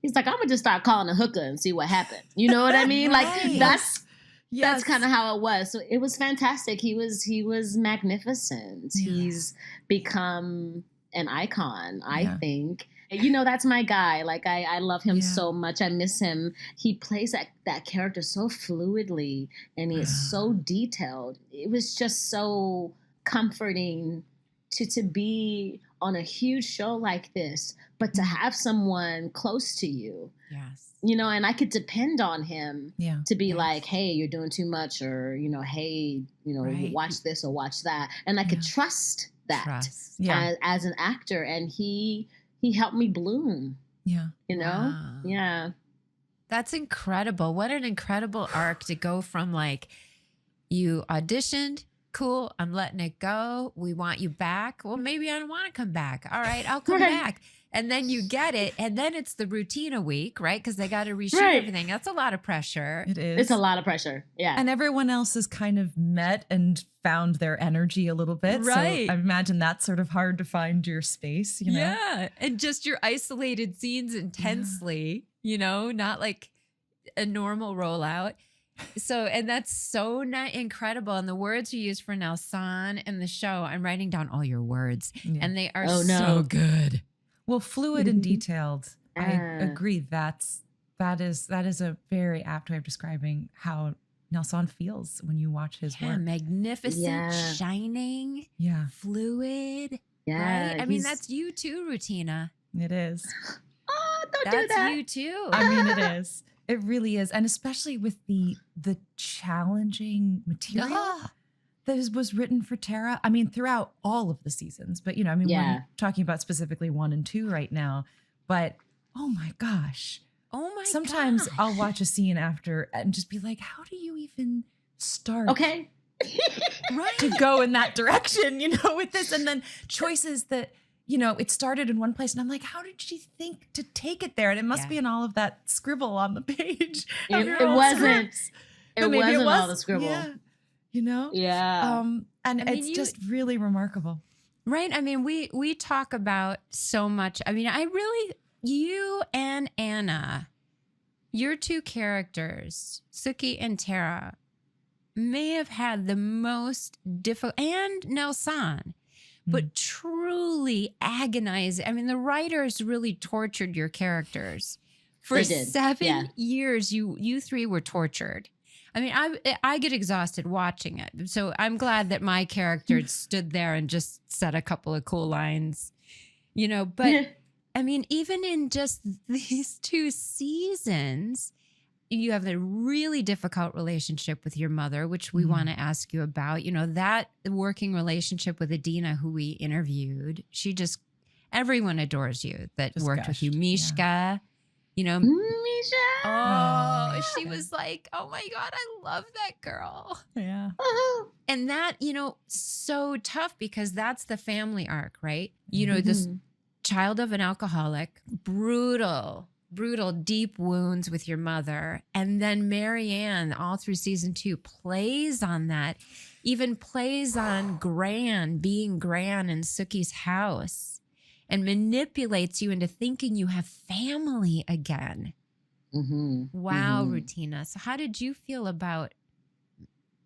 I'm going to just start calling a hooker and see what happens. You know what I mean? Like, that's That's kind of how it was. So it was fantastic. He was magnificent. Yeah. He's become an icon, I think. You know, that's my guy. Like I love him so much. I miss him. He plays that character so fluidly, and he is so detailed. It was just so comforting to be on a huge show like this, but to have someone close to you. Yes. You know, and I could depend on him to be like, hey, you're doing too much, or, you know, hey, you know, watch this or watch that. And I could trust that as an actor. And he helped me bloom. Yeah. You know? Wow. Yeah. That's incredible. What an incredible arc to go from like, you auditioned, cool, I'm letting it go. We want you back. Well, maybe I don't want to come back. All right, I'll come back. And then you get it. And then it's the Rutina week, right? Because they got to reshoot everything. That's a lot of pressure. It is. It's a lot of pressure. Yeah. And everyone else has kind of met and found their energy a little bit. Right. So I imagine that's sort of hard to find your space, you know? Yeah. And just your isolated scenes intensely, you know, not like a normal rollout. So, and that's so incredible. And the words you use for Nelson in the show, I'm writing down all your words and they are so good. Well, fluid and detailed. I agree. That is a very apt way of describing how Nelson feels when you watch his work. Magnificent, shining, fluid. Yeah, right? I mean, that's you too, Rutina. It is. Oh, don't that's do that. you too. I mean, it is. It really is. And especially with the challenging material that was written for Tara. I mean, throughout all of the seasons, but, you know, I mean, we're talking about specifically 1 and 2 right now, but oh my gosh. Sometimes I'll watch a scene after and just be like, how do you even start? Okay. To go in that direction, you know, with this, and then choices that, you know, it started in one place and I'm like, how did she think to take it there? And it must be in all of that scribble on the page. It wasn't. It wasn't all the scribble. Yeah. You know? Yeah. And it's just really remarkable. Right. I mean, we talk about so much. I mean, you and Anna, your two characters, Suki and Tara, may have had the most difficult, and Nelson, but truly agonizing. I mean, the writers really tortured your characters. For 7 years, you three were tortured. I mean, I get exhausted watching it. So I'm glad that my character stood there and just said a couple of cool lines, you know, but I mean, even in just these 2 seasons, you have a really difficult relationship with your mother, which we want to ask you about. You know, that working relationship with Adina, who we interviewed, everyone adores you that just worked with you. Mishka, you know. Misha. Oh, she was like, oh my God, I love that girl. Yeah. And that, you know, so tough because that's the family arc, right? You know, this child of an alcoholic, brutal, deep wounds with your mother. And then Marianne, all through season 2, plays on that, even plays on being Gran in Suki's house, and manipulates you into thinking you have family again. Wow, Rutina. So how did you feel about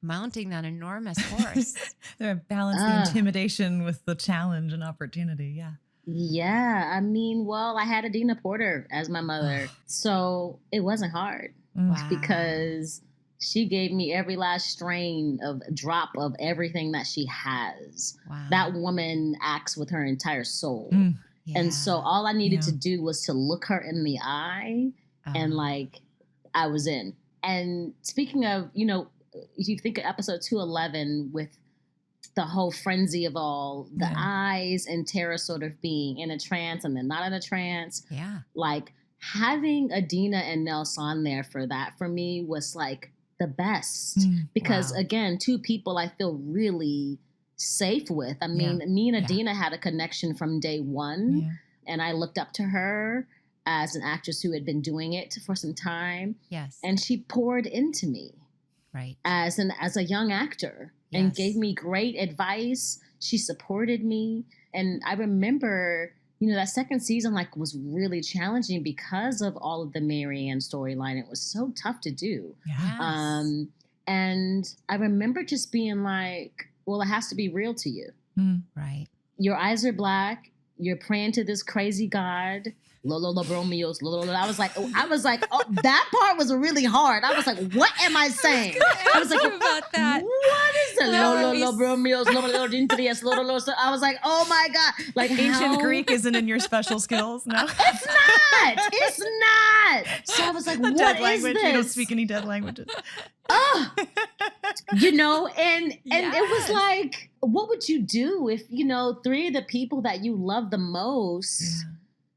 mounting that enormous horse? Balance the intimidation with the challenge and opportunity. Yeah. Yeah, I mean, well, I had Adina Porter as my mother, so it wasn't hard because she gave me every last strain of drop of everything that she has. Wow. That woman acts with her entire soul. And so all I needed to do was to look her in the eye and like I was in. And speaking of, you know, if you think of episode 211 with the whole frenzy of all the eyes and Tara sort of being in a trance and then not in a trance. Yeah. Like having Adina and Nelson there for that for me was like the best because again, 2 people I feel really safe with. I mean, me and Adina had a connection from day 1 and I looked up to her as an actress who had been doing it for some time. Yes. And she poured into me. Right. As a young actor. And gave me great advice. She supported me. And I remember, you know, that second season like was really challenging because of all of the Marianne storyline. It was so tough to do. Yes. And I remember just being like, well, it has to be real to you. Right. Your eyes are black. You're praying to this crazy God. Lolo bromios, lolo. I was like, oh, that part was really hard. I was like, what am I saying? I was like, about that. What is it? Lolo bromios, lolo dintrias, lolo. I was like, oh my God. Like Ancient Greek isn't in your special skills, no? It's not. It's not. So I was like, what dead is language. this? You don't speak any dead languages. You know, and it was like, what would you do if, you know, 3 of the people that you love the most,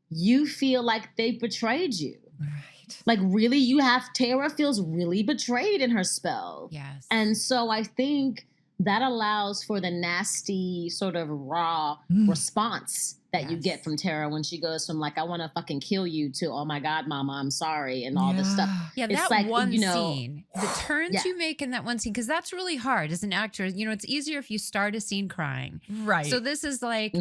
you feel like they've betrayed you? Right. Like, really, Tara feels really betrayed in her spell. Yes. And so I think that allows for the nasty sort of raw response that you get from Tara when she goes from like, I want to fucking kill you to, oh my God, mama, I'm sorry, and all this stuff. Yeah, it's that like, one you know, scene, the turns you make in that one scene, because that's really hard as an actor. You know, it's easier if you start a scene crying. Right. So this is like,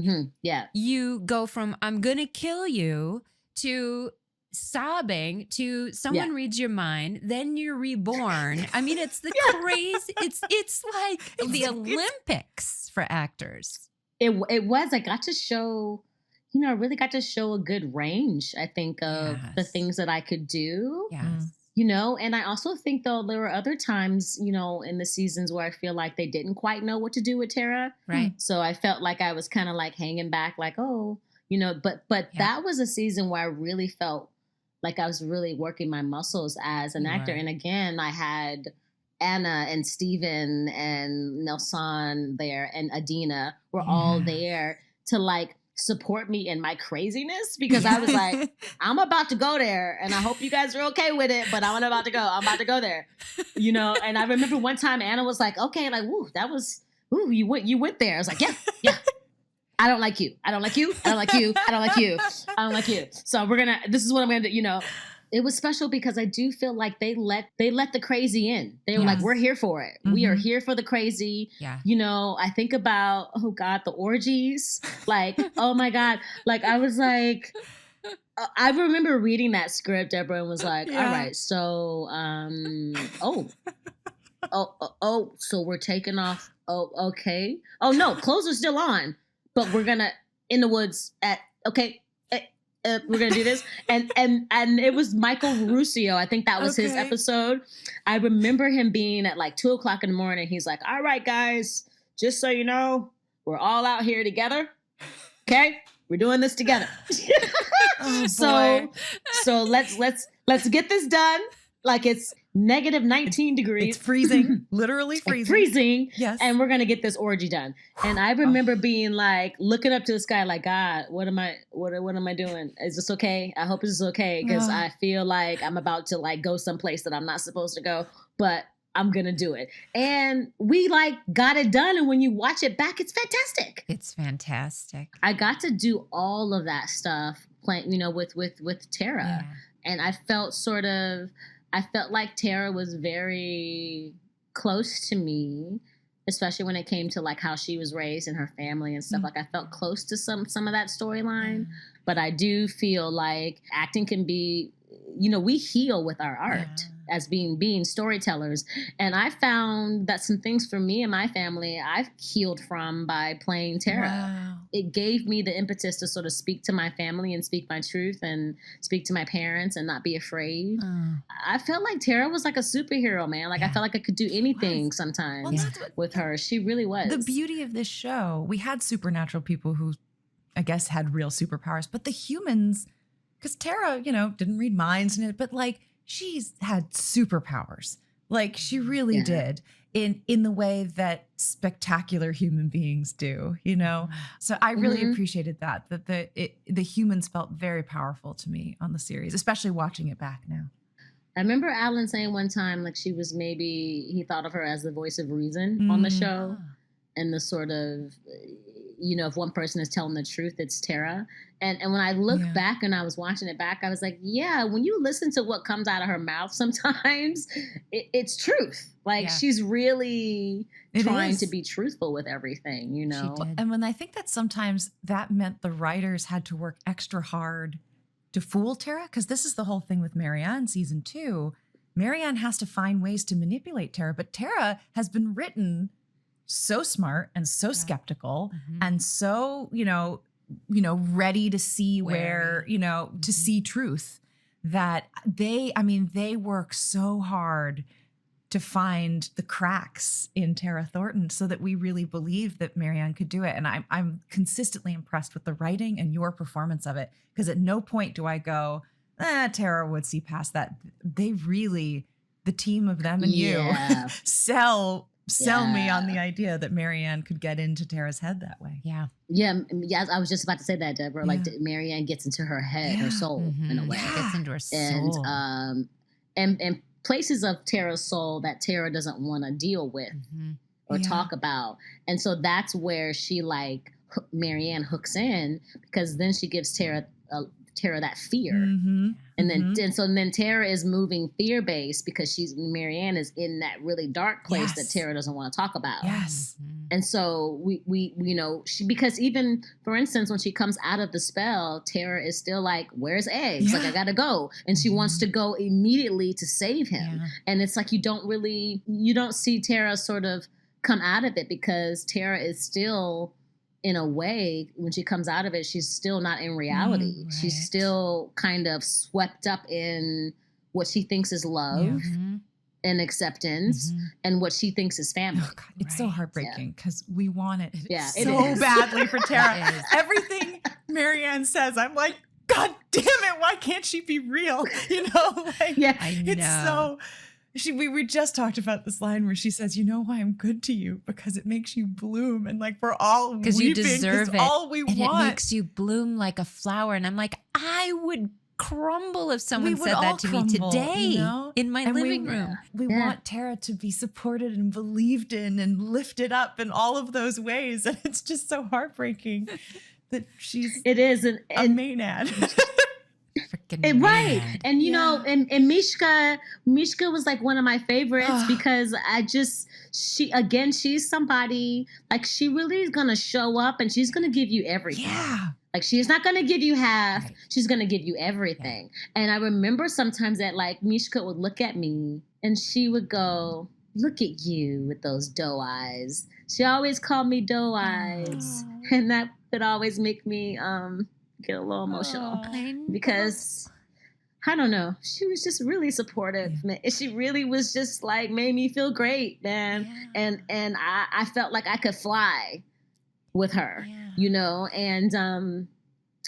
yeah, you go from I'm going to kill you to sobbing to someone reads your mind, then you're reborn. I mean, it's the crazy, it's like the Olympics for actors. It was. I got to show, you know, I really got to show a good range, I think, of the things that I could do. Yes. You know, and I also think, though, there were other times, you know, in the seasons where I feel like they didn't quite know what to do with Tara. Right. So I felt like I was kind of like hanging back, like, oh, you know, but that was a season where I really felt like I was really working my muscles as an actor. And again, I had Anna and Steven and Nelson there and Adina were all there to like support me in my craziness, because I was like, I'm about to go there and I hope you guys are okay with it, but I'm about to go there, you know? And I remember one time Anna was like, okay, like, woo, that was, ooh, you went there. I was like, yeah. I don't like you. I don't like you. I don't like you. I don't like you. I don't like you. So this is what I'm going to do, you know. It was special because I do feel like they let the crazy in. They were like, we're here for it. We are here for the crazy. Yeah. You know, I think about, oh God, the orgies. Like, oh my God. Like, I was like, I remember reading that script, Deborah, and was like, all right, so, so we're taking off. Oh, okay. Oh no, clothes are still on, but we're gonna in the woods at, okay. We're gonna do this, and it was Michael Ruscio. I think that was his episode. I remember him being at like 2:00 in the morning. He's like, "All right, guys, just so you know, we're all out here together. Okay, we're doing this together. So let's get this done. Like it's negative 19 degrees. It's freezing, literally freezing. Freezing. Yes. And we're going to get this orgy done. And I remember being like, looking up to the sky, like, God, what am I doing? Is this okay? I hope this is okay. Because I feel like I'm about to like go someplace that I'm not supposed to go, but I'm going to do it. And we like got it done. And when you watch it back, it's fantastic. It's fantastic. I got to do all of that stuff playing, you know, with Tara. Yeah. And I felt like Tara was very close to me, especially when it came to like how she was raised and her family and stuff. Like I felt close to some of that storyline, but I do feel like acting can be, you know, we heal with our art as being storytellers. And I found that some things for me and my family, I've healed from by playing Tara. Wow. It gave me the impetus to sort of speak to my family and speak my truth and speak to my parents and not be afraid. I felt like Tara was like a superhero, man. Like I felt like I could do anything sometimes with her. She really was. The beauty of this show, we had supernatural people who I guess had real superpowers, but the humans, because Tara, you know, didn't read minds, but like she's had superpowers. Like she really did in the way that spectacular human beings do, you know? So I really appreciated that the humans felt very powerful to me on the series, especially watching it back now. I remember Alan saying one time, like she was he thought of her as the voice of reason on the show. And the sort of, you know, if one person is telling the truth, it's Tara. And when I look back and I was watching it back, I was like, yeah, when you listen to what comes out of her mouth, sometimes it's truth. Like she's really trying to be truthful with everything, you know? And when I think that sometimes that meant the writers had to work extra hard to fool Tara, because this is the whole thing with Marianne season 2. Marianne has to find ways to manipulate Tara, but Tara has been written so smart and so skeptical and so, ready to see where, to see truth, that they work so hard to find the cracks in Tara Thornton so that we really believe that Marianne could do it. And I'm consistently impressed with the writing and your performance of it, because at no point do I go, Tara would see past that. They really, the team of them and you, sell me on the idea that Marianne could get into Tara's head that way. Yeah. Yeah. I was just about to say that, Deborah. Like Marianne gets into her head, her soul in a way. Gets into her soul. And places of Tara's soul that Tara doesn't want to deal with or talk about. And so that's where she Marianne hooks in, because then she gives Tara that fear. And then Tara is moving fear-based because Marianne is in that really dark place that Tara doesn't want to talk about. Yes. And so we because even, for instance, when she comes out of the spell, Tara is still like, where's Eggs? Like, I gotta go. And she wants to go immediately to save him. And it's like, you don't see Tara sort of come out of it, because Tara is still, in a way, when she comes out of it, she's still not in reality. She's still kind of swept up in what she thinks is love and acceptance and what she thinks is family. Oh, God, it's so heartbreaking because we want it it so is. badly for Tara. Everything Marianne says, I'm like, God damn it, why can't she be real? I know. It's so... We just talked about this line where she says, "You know why I'm good to you? Because it makes you bloom." And like, we're all weeping because you deserve it. All we and want. It makes you bloom like a flower. And I'm like, I would crumble if someone said that to me today in my living room. We want Tara to be supported and believed in and lifted up in all of those ways. And it's just so heartbreaking that she's a Maynard. Right. And and Mishka was like one of my favorites because she's somebody, like, she really is gonna show up and she's gonna give you everything. Yeah. Like, she's not gonna give you half, she's gonna give you everything. And I remember sometimes that, like, Mishka would look at me and she would go, "Look at you with those doe eyes." She always called me doe eyes. And that would always make me get a little emotional because I don't know, she was just really supportive, man. She really was just like, made me feel great, man. And I felt like I could fly with her, and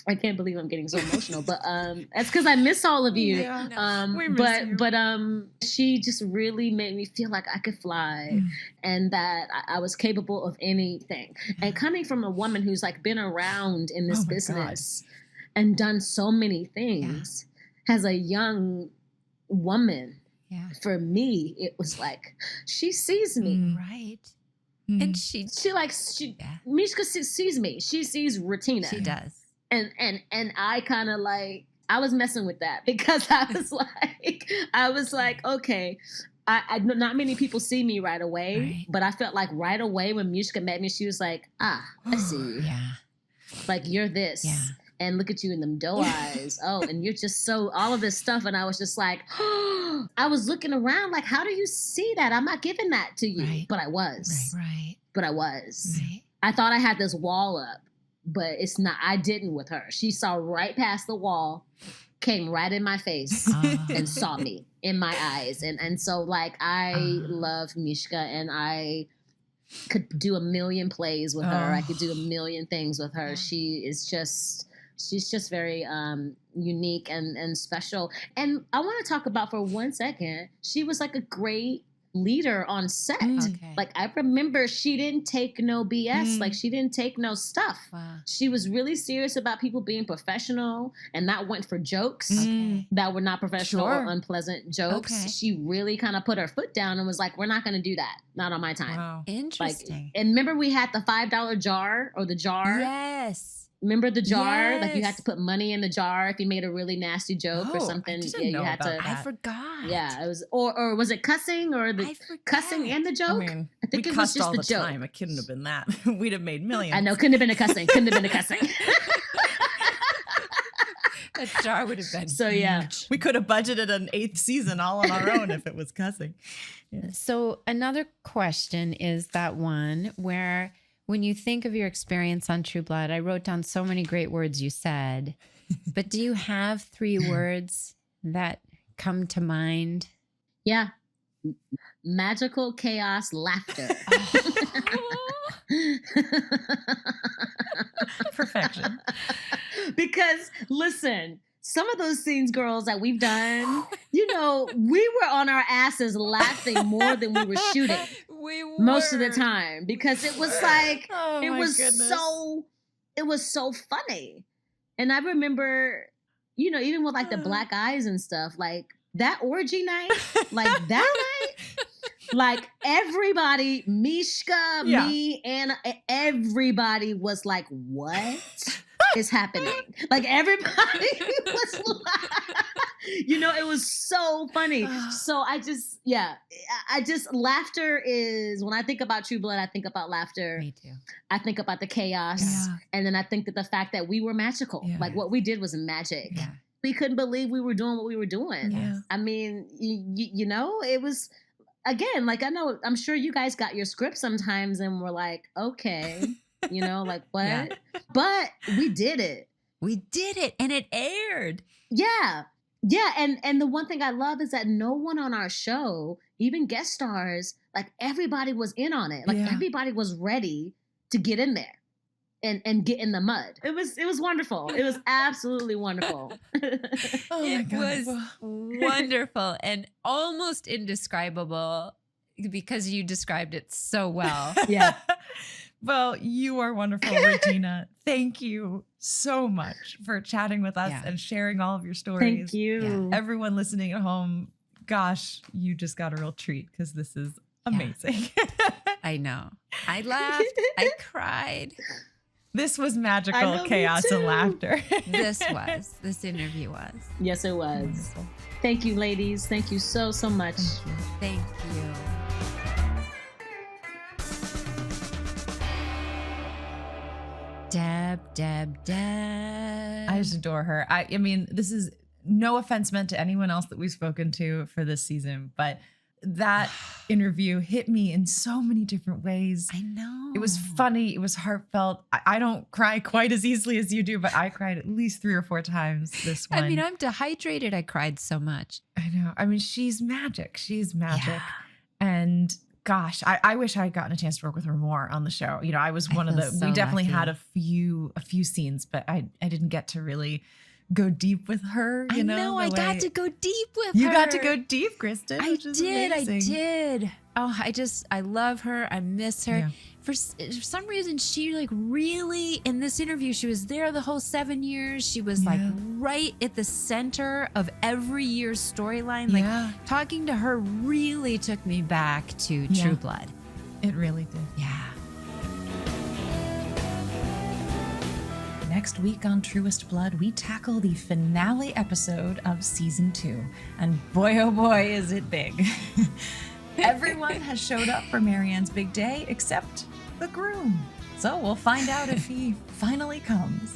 I can't believe I'm getting so emotional, but that's because I miss all of you. We miss you. But she just really made me feel like I could fly and that I was capable of anything. And coming from a woman who's like been around in this business and done so many things as a young woman, for me, it was like, she sees me. Right. And Mishka sees me. She sees Rutina. She does. And I kind of like, I was messing with that because I was like, okay, I not many people see me right away, but I felt like right away when Mishka met me, she was like, I see you. Yeah. Like, you're this. Yeah. And look at you in them doe eyes. Oh, and you're just so, all of this stuff. And I was just like, I was looking around like, how do you see that? I'm not giving that to you. Right. But I was. Right. But I was. Right. I thought I had this wall up, but it's not. I didn't with her. She saw right past the wall, came right in my face and saw me in my eyes. And so, like, I love Mishka, and I could do a million plays with her. I could do a million things with her. She's just very unique and special. And I want to talk about for 1 second, she was like a great leader on set. Okay. Like, I remember she didn't take no BS. Like, she didn't take no stuff. Wow. She was really serious about people being professional, and that went for jokes that were not professional or unpleasant jokes. Okay. She really kind of put her foot down and was like, we're not going to do that. Not on my time. Wow. Interesting. Like, and remember we had the $5 jar or the jar? Yes. Remember the jar? Yes. Like, you had to put money in the jar if you made a really nasty joke or something. I didn't know you had about to. that. I forgot. Yeah, it was, or was it cussing or the cussing and the joke? I mean, I think we it was cussed just all the the joke. time. It couldn't have been that. We'd have made millions. I know, couldn't have been a cussing. Couldn't have been a cussing. That star would have been So, huge. yeah. We could have budgeted an 8th season all on our own if it was cussing. So another question is that one where when you think of your experience on True Blood, I wrote down so many great words you said, but do you have 3 words that come to mind? Yeah. Magical chaos laughter. Perfection. Because listen, some of those scenes, girls, that we've done, we were on our asses laughing more than we were shooting. We were. Most of the time, because it was like Oh, it my was goodness. so funny. And I remember, even with like the black eyes and stuff, like that orgy night, like that night, like everybody, Mishka, me, Anna, everybody was like, what is happening? Like everybody was like, it was so funny. So laughter is, when I think about True Blood, I think about laughter. Me too. I think about the chaos. And then I think that the fact that we were magical. Yeah. Like what we did was magic. Yeah. We couldn't believe we were doing what we were doing. Yeah. I mean, it was, again, like I'm sure you guys got your script sometimes and were like, okay, like what? Yeah. But we did it. We did it and it aired. Yeah. Yeah. And the one thing I love is that no one on our show, even guest stars, like everybody was in on it. Like everybody was ready to get in there and get in the mud. It was wonderful. It was absolutely wonderful. Oh my It God. was wonderful and almost indescribable because you described it so well. Yeah. Well, you are wonderful, Rutina. Thank you so much for chatting with us and sharing all of your stories. Thank you. Everyone listening at home, gosh, you just got a real treat because this is amazing. I know. I laughed. I cried. This was I magical know, me chaos and too. laughter. This interview was. Yes, it was. Thank you, ladies. Thank you so much. Thank you. Deb. I just adore her. I mean, this is no offense meant to anyone else that we've spoken to for this season, but that interview hit me in so many different ways. I know. It was funny. It was heartfelt. I don't cry quite as easily as you do, but I cried at least 3 or 4 times this one. I mean, I'm dehydrated. I cried so much. I know. I mean, she's magic. She's magic. And gosh, I wish I had gotten a chance to work with her more on the show. I was one of the, so we definitely lucky. had a few scenes, but I didn't get to really go deep with her. I know. I got to go deep with her. You got to go deep, Kristen. I which is did. amazing. I did. Oh, I love her. I miss her. Yeah. For some reason, she really, in this interview, she was there the whole 7 years. She was like right at the center of every year's storyline. Like talking to her really took me back to True Blood. It really did. Yeah. Next week on Truest Blood, we tackle the finale episode of season 2. And boy, oh boy, is it big. Everyone has showed up for Marianne's big day except the groom. So we'll find out if he finally comes.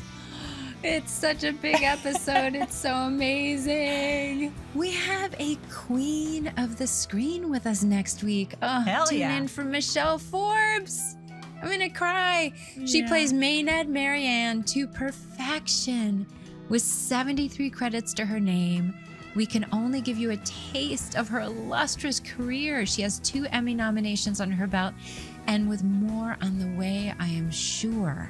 It's such a big episode. It's so amazing. We have a queen of the screen with us next week. Oh, Hell tune yeah. in for Michelle Forbes. I'm going to cry. She plays Maynard Marianne to perfection with 73 credits to her name. We can only give you a taste of her illustrious career. She has 2 Emmy nominations on her belt, and with more on the way, I am sure.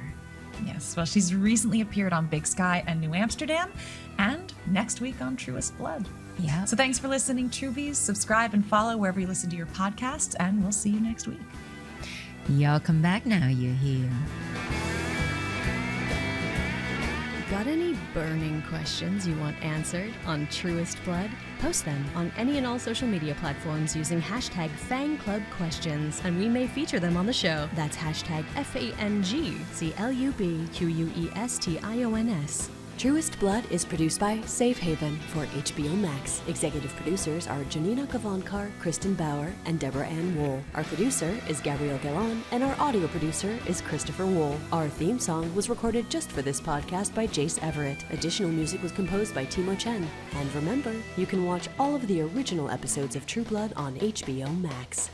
Yes, well, she's recently appeared on Big Sky and New Amsterdam, and next week on Truest Blood. Yeah. So thanks for listening, Trubies. Subscribe and follow wherever you listen to your podcasts, and we'll see you next week. Y'all come back now, you hear. Got any burning questions you want answered on Truest Blood? Post them on any and all social media platforms using hashtag FangClubQuestions, and we may feature them on the show. That's hashtag FANGCLUBQUESTIONS. Truest Blood is produced by Safe Haven for HBO Max. Executive producers are Janina Gavankar, Kristen Bauer, and Deborah Ann Wool. Our producer is Gabrielle Gallan, and our audio producer is Christopher Wool. Our theme song was recorded just for this podcast by Jace Everett. Additional music was composed by Timo Chen. And remember, you can watch all of the original episodes of True Blood on HBO Max.